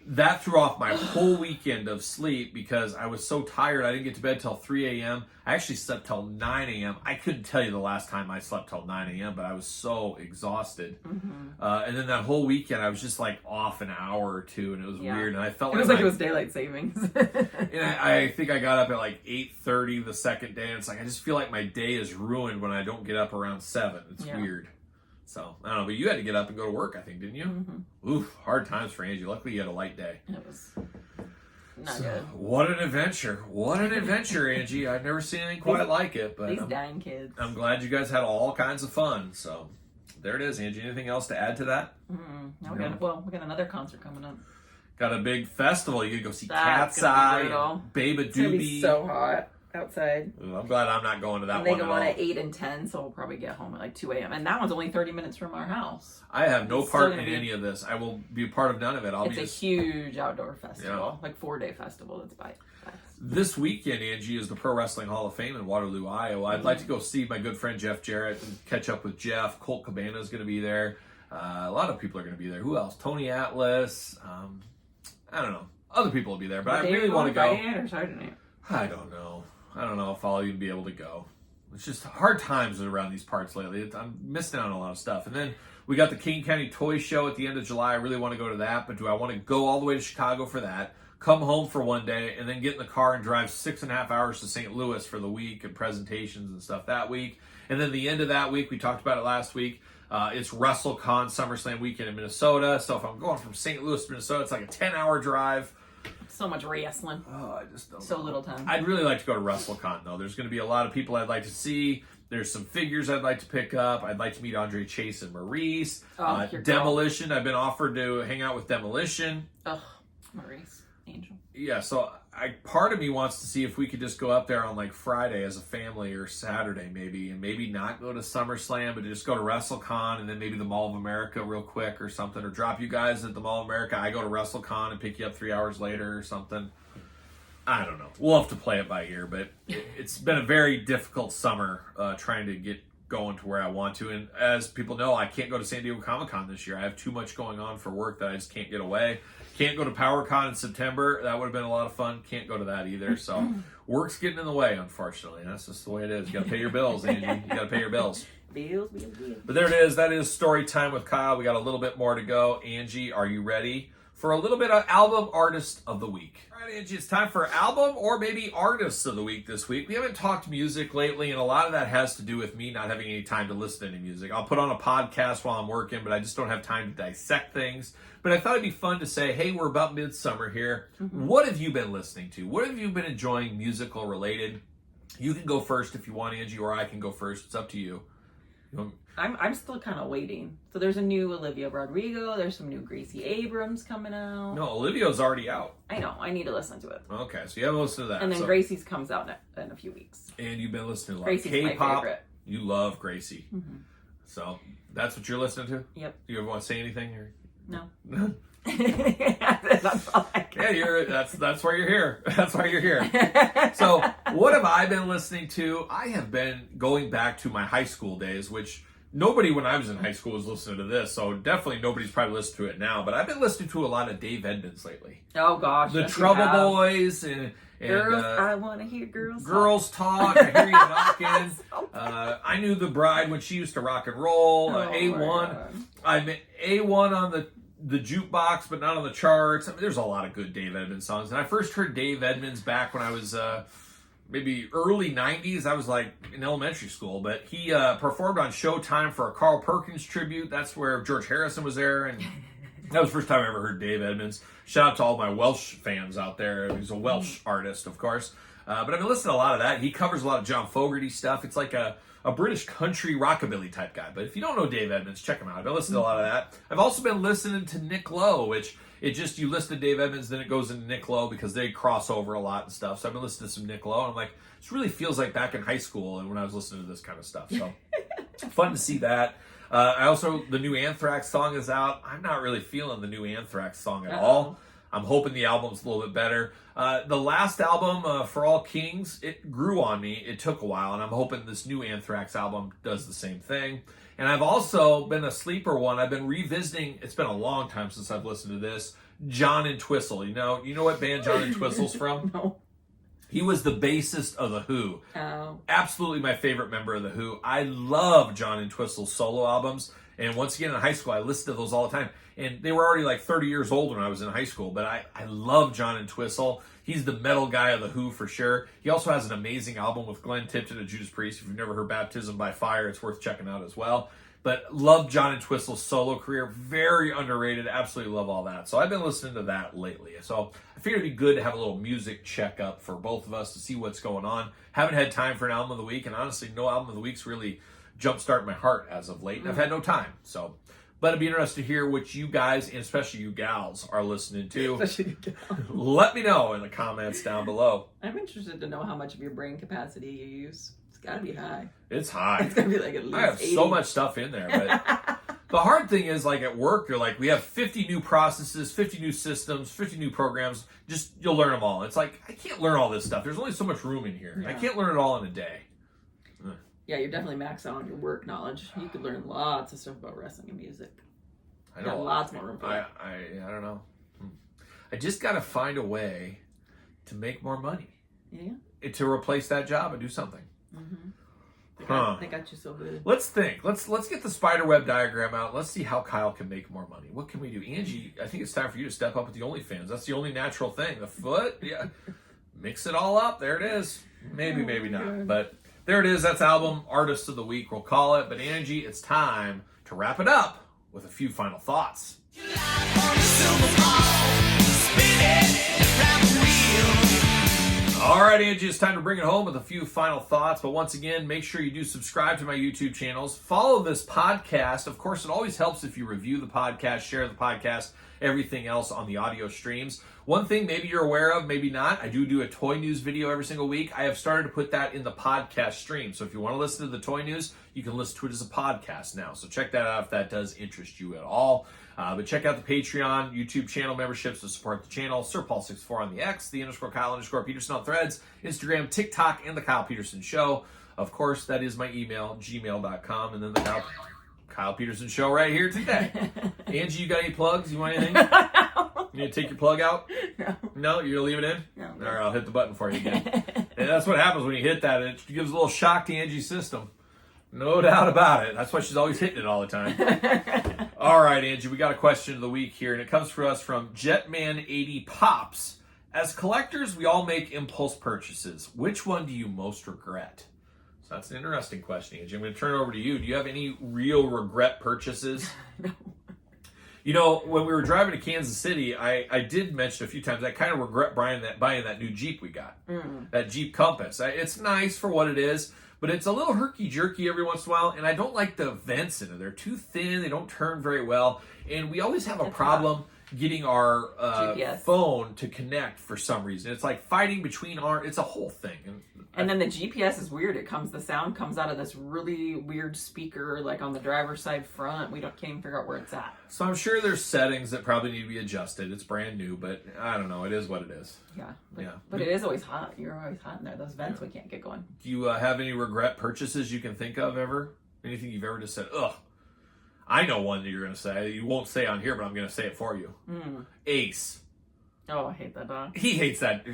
Speaker 2: that threw off my whole weekend of sleep because I was so tired. I didn't get to bed till 3 a.m. I actually slept till 9 a.m. I couldn't tell you the last time I slept till 9 a.m., but I was so exhausted. Mm-hmm. And then that whole weekend, I was just like off an hour or two, and it was weird. And I felt
Speaker 3: like it was daylight savings.
Speaker 2: And I think I got up at like 8:30 the second day, and it's like I just feel like my day is ruined when I don't get up around 7. It's weird. So, I don't know, but you had to get up and go to work, I think, didn't you? Mm-hmm. Oof, hard times for Angie. Luckily, you had a light day.
Speaker 3: It was not good.
Speaker 2: What an adventure. What an adventure, Angie. I've never seen anything quite like it. But
Speaker 3: these dying kids.
Speaker 2: I'm glad you guys had all kinds of fun. So, there it is, Angie. Anything else to add to that?
Speaker 3: No, we got another concert coming up.
Speaker 2: Got a big festival. You can go see Cat's Eye, Babe a Doobie.
Speaker 3: It's going to be so hot outside.
Speaker 2: Ooh, I'm glad I'm not going to that one.
Speaker 3: They go on at 8 and 10, so we'll probably get home at like 2 a.m. And that one's only 30 minutes from our house.
Speaker 2: I have no part in any of this. I will be a part of none of it.
Speaker 3: It's a huge outdoor festival, like 4-day festival. That's by
Speaker 2: this weekend, Angie, is the Pro Wrestling Hall of Fame in Waterloo, Iowa. I'd like to go see my good friend Jeff Jarrett and catch up with Jeff. Colt Cabana is going to be there. A lot of people are going to be there. Who else? Tony Atlas. I don't know. Other people will be there, but I really want to go.
Speaker 3: Friday night or Saturday night?
Speaker 2: I don't know. I don't know if I'll even be able to go. It's just hard times around these parts lately. I'm missing out on a lot of stuff. And then we got the King County Toy Show at the end of July. I really want to go to that, but do I want to go all the way to Chicago for that, come home for one day, and then get in the car and drive 6.5 hours to St. Louis for the week and presentations and stuff that week. And then the end of that week, we talked about it last week, it's WrestleCon SummerSlam weekend in Minnesota. So if I'm going from St. Louis to Minnesota, it's like a 10-hour drive.
Speaker 3: So much wrestling.
Speaker 2: Oh, I just don't
Speaker 3: know. Little time.
Speaker 2: I'd really like to go to WrestleCon, though. There's going to be a lot of people I'd like to see. There's some figures I'd like to pick up. I'd like to meet Andre Chase and Maurice. Demolition. I've been offered to hang out with Demolition.
Speaker 3: Oh, Maurice. Angel.
Speaker 2: Yeah, so part of me wants to see if we could just go up there on like Friday as a family or Saturday maybe, and maybe not go to SummerSlam, but just go to WrestleCon and then maybe the Mall of America real quick or something, or drop you guys at the Mall of America. I go to WrestleCon and pick you up 3 hours later or something. I don't know. We'll have to play it by ear, but it's been a very difficult summer trying to get going to where I want to. And as people know, I can't go to San Diego Comic-Con this year. I have too much going on for work that I just can't get away. Can't go to PowerCon in September. That would have been a lot of fun. Can't go to that either. So work's getting in the way, unfortunately. That's just the way it is. You got to pay your bills, Angie. You got to pay your bills.
Speaker 3: Bills.
Speaker 2: But there it is. That is story time with Kyle. We got a little bit more to go. Angie, are you ready for a little bit of album artist of the week. All right, Angie, it's time for album or maybe artists of the week this week. We haven't talked music lately, and a lot of that has to do with me not having any time to listen to any music. I'll put on a podcast while I'm working, but I just don't have time to dissect things. But I thought it'd be fun to say, hey, we're about midsummer here. What have you been listening to? What have you been enjoying musical related? You can go first if you want, Angie, or I can go first. It's up to you.
Speaker 3: I'm still kind of waiting. So there's a new Olivia Rodrigo. There's some new Gracie Abrams coming out.
Speaker 2: No, Olivia's already out.
Speaker 3: I know. I need to listen to it.
Speaker 2: Okay, so you haven't listened to that.
Speaker 3: And then Gracie's comes out in a few weeks.
Speaker 2: And you've been listening to a lot
Speaker 3: Gracie's
Speaker 2: of
Speaker 3: my
Speaker 2: K-pop.
Speaker 3: favorite.
Speaker 2: You love Gracie. So that's what you're listening to?
Speaker 3: Yep.
Speaker 2: Do you ever want to say anything? Or?
Speaker 3: No.
Speaker 2: That's all I can. Yeah, that's why you're here. That's why you're here. So what have I been listening to? I have been going back to my high school days, which nobody when I was in high school was listening to this, so definitely nobody's probably listening to it now. But I've been listening to a lot of Dave Edmunds lately.
Speaker 3: Oh gosh,
Speaker 2: the
Speaker 3: yes,
Speaker 2: Trouble Boys and
Speaker 3: girls. I want to hear
Speaker 2: girls talk. I hear you knocking. I knew the bride when she used to rock and roll. A1. I'm A1 on the jukebox, but not on the charts. I mean, there's a lot of good Dave Edmunds songs. And I first heard Dave Edmunds back when I was maybe early 90s. I was like in elementary school, but he performed on Showtime for a Carl Perkins tribute. That's where George Harrison was there, and that was the first time I ever heard Dave Edmunds. Shout out to all my Welsh fans out there. He's a Welsh artist, of course. But I've been listening to a lot of that. He covers a lot of John Fogerty stuff. It's like a British country rockabilly type guy. But if you don't know Dave Edmunds, check him out. I've been listening to a lot of that. I've also been listening to Nick Lowe, which you listen to Dave Edmunds, then it goes into Nick Lowe because they cross over a lot and stuff. So I've been listening to some Nick Lowe, and I'm like, this really feels like back in high school and when I was listening to this kind of stuff. So fun to see that. The new Anthrax song is out. I'm not really feeling the new Anthrax song at all. I'm hoping the album's a little bit better. The last album, For All Kings, it grew on me. It took a while, and I'm hoping this new Anthrax album does the same thing. And I've also been a sleeper one. I've been revisiting, it's been a long time since I've listened to this, John Entwistle. You know what band John Entwistle's from?
Speaker 3: No.
Speaker 2: He was the bassist of The Who.
Speaker 3: Oh.
Speaker 2: Absolutely my favorite member of The Who. I love John Entwistle's solo albums. And once again, in high school, I listened to those all the time. And they were already like 30 years old when I was in high school. But I love John Entwistle. He's the metal guy of The Who for sure. He also has an amazing album with Glenn Tipton and Judas Priest. If you've never heard Baptism by Fire, it's worth checking out as well. But love John Entwistle's solo career. Very underrated. Absolutely love all that. So I've been listening to that lately. So I figured it'd be good to have a little music checkup for both of us to see what's going on. Haven't had time for an album of the week. And honestly, no album of the week's really jumpstart my heart as of late. And I've had no time. So, but it'd be interesting to hear what you guys, and especially you gals, are listening to. Let me know in the comments down below.
Speaker 3: I'm interested to know how much of your brain capacity you use. It's got to be high.
Speaker 2: It's high.
Speaker 3: It's going to be like at least
Speaker 2: I have
Speaker 3: 80.
Speaker 2: so much stuff in there. But the hard thing is, like at work, you're like, we have 50 new processes, 50 new systems, 50 new programs. Just, you'll learn them all. It's like, I can't learn all this stuff. There's only so much room in here.
Speaker 3: Yeah.
Speaker 2: I can't learn it all in a day.
Speaker 3: Yeah, you're definitely maxed out on your work knowledge. You could learn lots of stuff about wrestling and music.
Speaker 2: I know.
Speaker 3: Lots more room for it.
Speaker 2: I don't know. I just got to find a way to make more money.
Speaker 3: Yeah.
Speaker 2: To replace that job and do something.
Speaker 3: They got you so good.
Speaker 2: Let's think. Let's get the spider web diagram out. Let's see how Kyle can make more money. What can we do? Angie, I think it's time for you to step up with the OnlyFans. That's the only natural thing. The foot, yeah. Mix it all up. There it is. Maybe not.
Speaker 3: God.
Speaker 2: But there it is. That's album artist of the week, we'll call it. But Angie, it's time to wrap it up with a few final thoughts. All right, Angie, it's time to bring it home with a few final thoughts. But once again, make sure you do subscribe to my YouTube channels. Follow this podcast. Of course, it always helps if you review the podcast, share the podcast, everything else on the audio streams. One thing maybe you're aware of, maybe not, I do a toy news video every single week. I have started to put that in the podcast stream. So if you want to listen to the toy news, you can listen to it as a podcast now. So check that out if that does interest you at all. But check out the Patreon, YouTube channel memberships to support the channel. SirPaul64 on the X, the _Kyle_Peterson on Threads, Instagram, TikTok, and the Kyle Peterson Show. Of course, that is my email, gmail.com, and then the Kyle Peterson Show right here today. Angie, you got any plugs? You want anything? You need to take your plug out?
Speaker 3: No.
Speaker 2: No? You're going to leave it in?
Speaker 3: No.
Speaker 2: All right, I'll hit the button for you again. And that's what happens when you hit that. It gives a little shock to Angie's system. No doubt about it. That's why she's always hitting it all the time. All right, Angie, we got a question of the week here, and it comes for us from Jetman80 Pops. As collectors, we all make impulse purchases. Which one do you most regret? So that's an interesting question, Angie. I'm going to turn it over to you. Do you have any real regret purchases?
Speaker 3: No.
Speaker 2: You know, when we were driving to Kansas City, I did mention a few times I kind of regret buying that new Jeep we got, that Jeep Compass. It's nice for what it is, but it's a little herky-jerky every once in a while, and I don't like the vents in it. They're too thin, they don't turn very well, and we always have a problem getting our phone to connect for some reason. It's like fighting between it's a whole thing.
Speaker 3: And then the GPS is weird. The sound comes out of this really weird speaker, like on the driver's side front. Can't even figure out where it's at.
Speaker 2: So I'm sure there's settings that probably need to be adjusted. It's brand new, but I don't know. It is what it is.
Speaker 3: Yeah. But it is always hot. You're always hot in there. Those vents, we can't get going.
Speaker 2: Do you have any regret purchases you can think of ever? Anything you've ever just said, ugh? I know one that you're going to say. You won't say on here, but I'm going to say it for you. Ace.
Speaker 3: Oh, I hate that dog.
Speaker 2: He hates that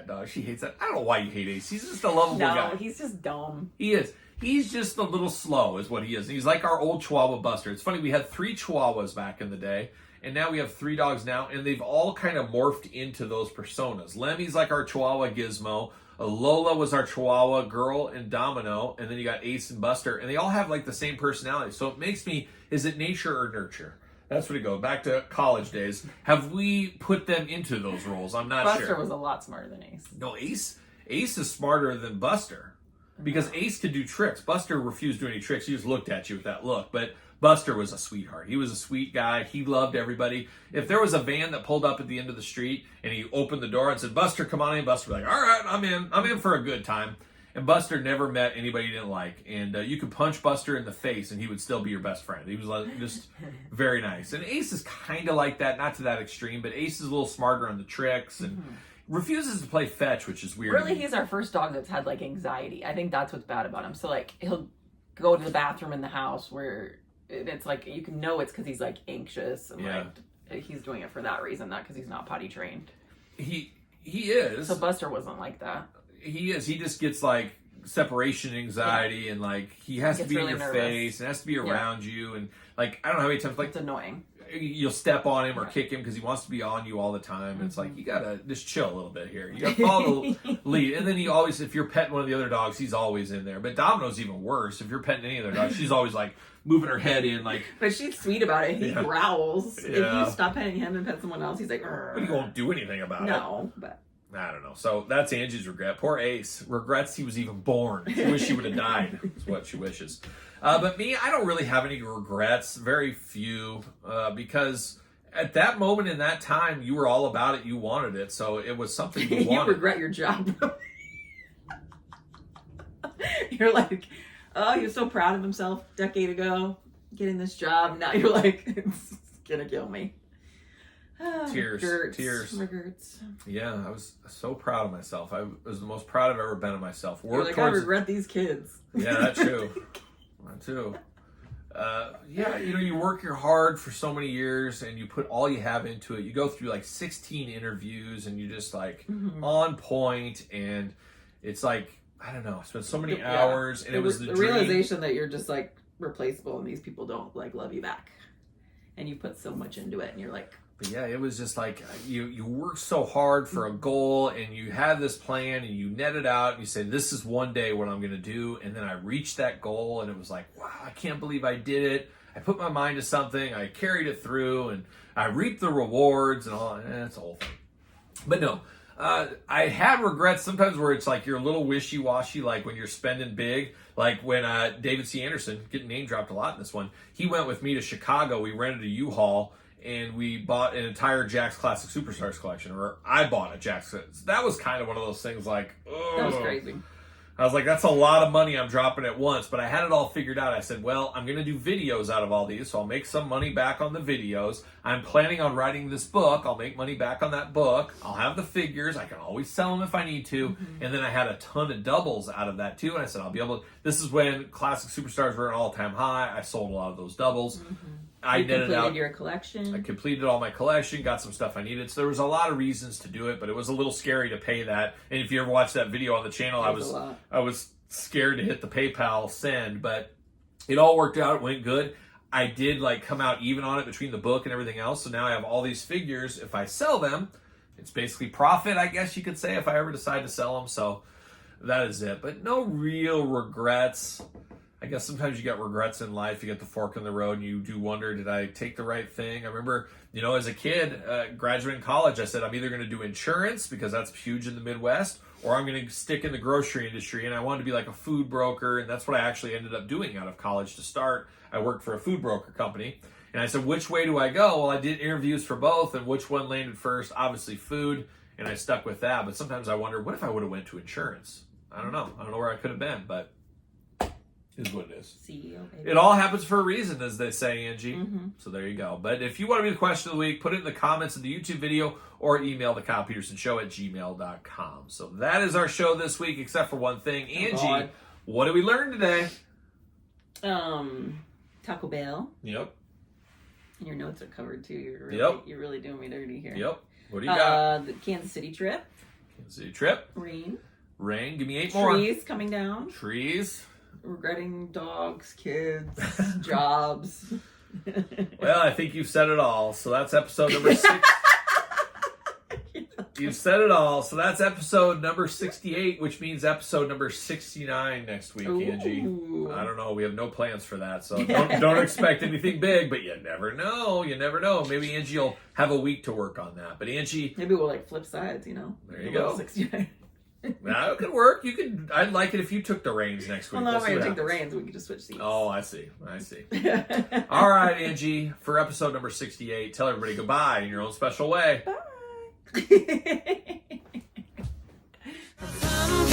Speaker 2: dog. She hates that. I don't know why you hate Ace. He's just a lovable guy.
Speaker 3: No, he's just dumb.
Speaker 2: He is. He's just a little slow is what he is. He's like our old Chihuahua Buster. It's funny, we had 3 Chihuahuas back in the day, and now we have 3 dogs now, and they've all kind of morphed into those personas. Lemmy's like our Chihuahua Gizmo. Lola was our Chihuahua girl and Domino, and then you got Ace and Buster, and they all have like the same personality. So it makes me, is it nature or nurture? That's where we go. Back to college days. Have we put them into those roles? I'm not sure.
Speaker 3: Buster was a lot smarter than Ace.
Speaker 2: No, Ace is smarter than Buster. Because Ace could do tricks. Buster refused to do any tricks. He just looked at you with that look. But Buster was a sweetheart. He was a sweet guy. He loved everybody. If there was a van that pulled up at the end of the street and he opened the door and said, Buster, come on in, Buster would be like, all right, I'm in. I'm in for a good time. And Buster never met anybody he didn't like. And you could punch Buster in the face and he would still be your best friend. He was just very nice. And Ace is kind of like that, not to that extreme, but Ace is a little smarter on the tricks and refuses to play fetch, which is weird.
Speaker 3: Really, he's our first dog that's had like anxiety. I think that's what's bad about him. So like he'll go to the bathroom in the house where it's like you can know it's because he's like anxious and like he's doing it for that reason, not because he's not potty trained.
Speaker 2: He is.
Speaker 3: So Buster wasn't like that.
Speaker 2: He is. He just gets like separation anxiety and like he has to be really in your face and has to be around you and like I don't know how many times like
Speaker 3: it's annoying.
Speaker 2: You'll step on him or kick him because he wants to be on you all the time. It's like, you gotta just chill a little bit here. You gotta follow the lead. And then he always, if you're petting one of the other dogs, he's always in there. But Domino's even worse. If you're petting any other dog, she's always like moving her head in like.
Speaker 3: But she's sweet about it. He growls. If you stop petting him and pet someone else, he's like,
Speaker 2: but he won't do anything about it.
Speaker 3: No, but.
Speaker 2: I don't know. So that's Angie's regret. Poor Ace. Regrets he was even born. She wishes he would have died, is what she wishes. But me, I don't really have any regrets. Very few. Because at that moment in that time, you were all about it. You wanted it. So it was something you wanted.
Speaker 3: You regret your job. You're like, oh, he was so proud of himself a decade ago getting this job. Now you're like, it's going to kill me.
Speaker 2: Tears.
Speaker 3: Regrets.
Speaker 2: Yeah, I was so proud of myself. I was the most proud I've ever been of myself.
Speaker 3: You're like, I regret these kids.
Speaker 2: Yeah, that's true. That too. Yeah, you work your hard for so many years and you put all you have into it. You go through like 16 interviews and you just like on point and it's like, I don't know, I spent so many hours and it was the
Speaker 3: realization that you're just like replaceable and these people don't like love you back. And you put so much into it and you're like,
Speaker 2: but yeah, it was just like you worked so hard for a goal and you had this plan and you net it out and you say, this is one day what I'm going to do. And then I reached that goal and it was like, wow, I can't believe I did it. I put my mind to something. I carried it through and I reaped the rewards and all. And that's the whole thing. But no, I had regrets sometimes where it's like you're a little wishy-washy, like when you're spending big. Like when David C. Anderson, getting name dropped a lot in this one, he went with me to Chicago. We rented a U-Haul. And we bought an entire Jakks Classic Superstars collection, or I bought a Jakks. That was kind of one of those things like, oh.
Speaker 3: That was crazy.
Speaker 2: I was like, that's a lot of money I'm dropping at once. But I had it all figured out. I said, well, I'm going to do videos out of all these, so I'll make some money back on the videos. I'm planning on writing this book. I'll make money back on that book. I'll have the figures. I can always sell them if I need to. And then I had a ton of doubles out of that, too. And I said, I'll be able to. This is when Classic Superstars were at an all-time high. I sold a lot of those doubles. I netted out
Speaker 3: your collection.
Speaker 2: I completed all my collection, got some stuff I needed. So there was a lot of reasons to do it, but it was a little scary to pay that. And if you ever watched that video on the channel, I was scared to hit the PayPal send, but it all worked out. It went good. I did like come out even on it between the book and everything else. So now I have all these figures. If I sell them, it's basically profit, I guess you could say, if I ever decide to sell them. So that is it. But no real regrets. I guess sometimes you get regrets in life. You get the fork in the road and you do wonder, did I take the right thing? I remember, as a kid, graduating college, I said, I'm either going to do insurance because that's huge in the Midwest, or I'm going to stick in the grocery industry. And I wanted to be like a food broker. And that's what I actually ended up doing out of college to start. I worked for a food broker company. And I said, which way do I go? Well, I did interviews for both. And which one landed first? Obviously food. And I stuck with that. But sometimes I wonder, what if I would have went to insurance? I don't know. I don't know where I could have been, but is what it is.
Speaker 3: CEO, baby.
Speaker 2: It all happens for a reason, as they say, Angie.
Speaker 3: Mm-hmm.
Speaker 2: So there you go. But if you want to be the question of the week, put it in the comments of the YouTube video or email the KylePetersonShow@gmail.com. So that is our show this week, except for one thing. Angie, what did we learn today?
Speaker 3: Taco Bell.
Speaker 2: Yep.
Speaker 3: Your notes are covered too. You're really doing me dirty here.
Speaker 2: Yep. What do you got?
Speaker 3: The Kansas City trip.
Speaker 2: Kansas City trip.
Speaker 3: Rain.
Speaker 2: Give me 8 more.
Speaker 3: Trees coming down.
Speaker 2: Trees.
Speaker 3: Regretting dogs, kids, jobs.
Speaker 2: Well, I think you've said it all. So that's episode number 6. You've said it all. So that's episode number 68, which means episode number 69 next week, Angie. I don't know. We have no plans for that. So don't expect anything big, but you never know. You never know. Maybe Angie will have a week to work on that. But Angie...
Speaker 3: Maybe we'll flip sides,
Speaker 2: There you go.
Speaker 3: 69.
Speaker 2: Now it could work. I'd like it if you took the reins next week.
Speaker 3: Well, no, I'm going to take the reins. We can just switch seats.
Speaker 2: Oh, I see. All right, Angie. For episode number 68, tell everybody goodbye in your own special way.
Speaker 3: Bye.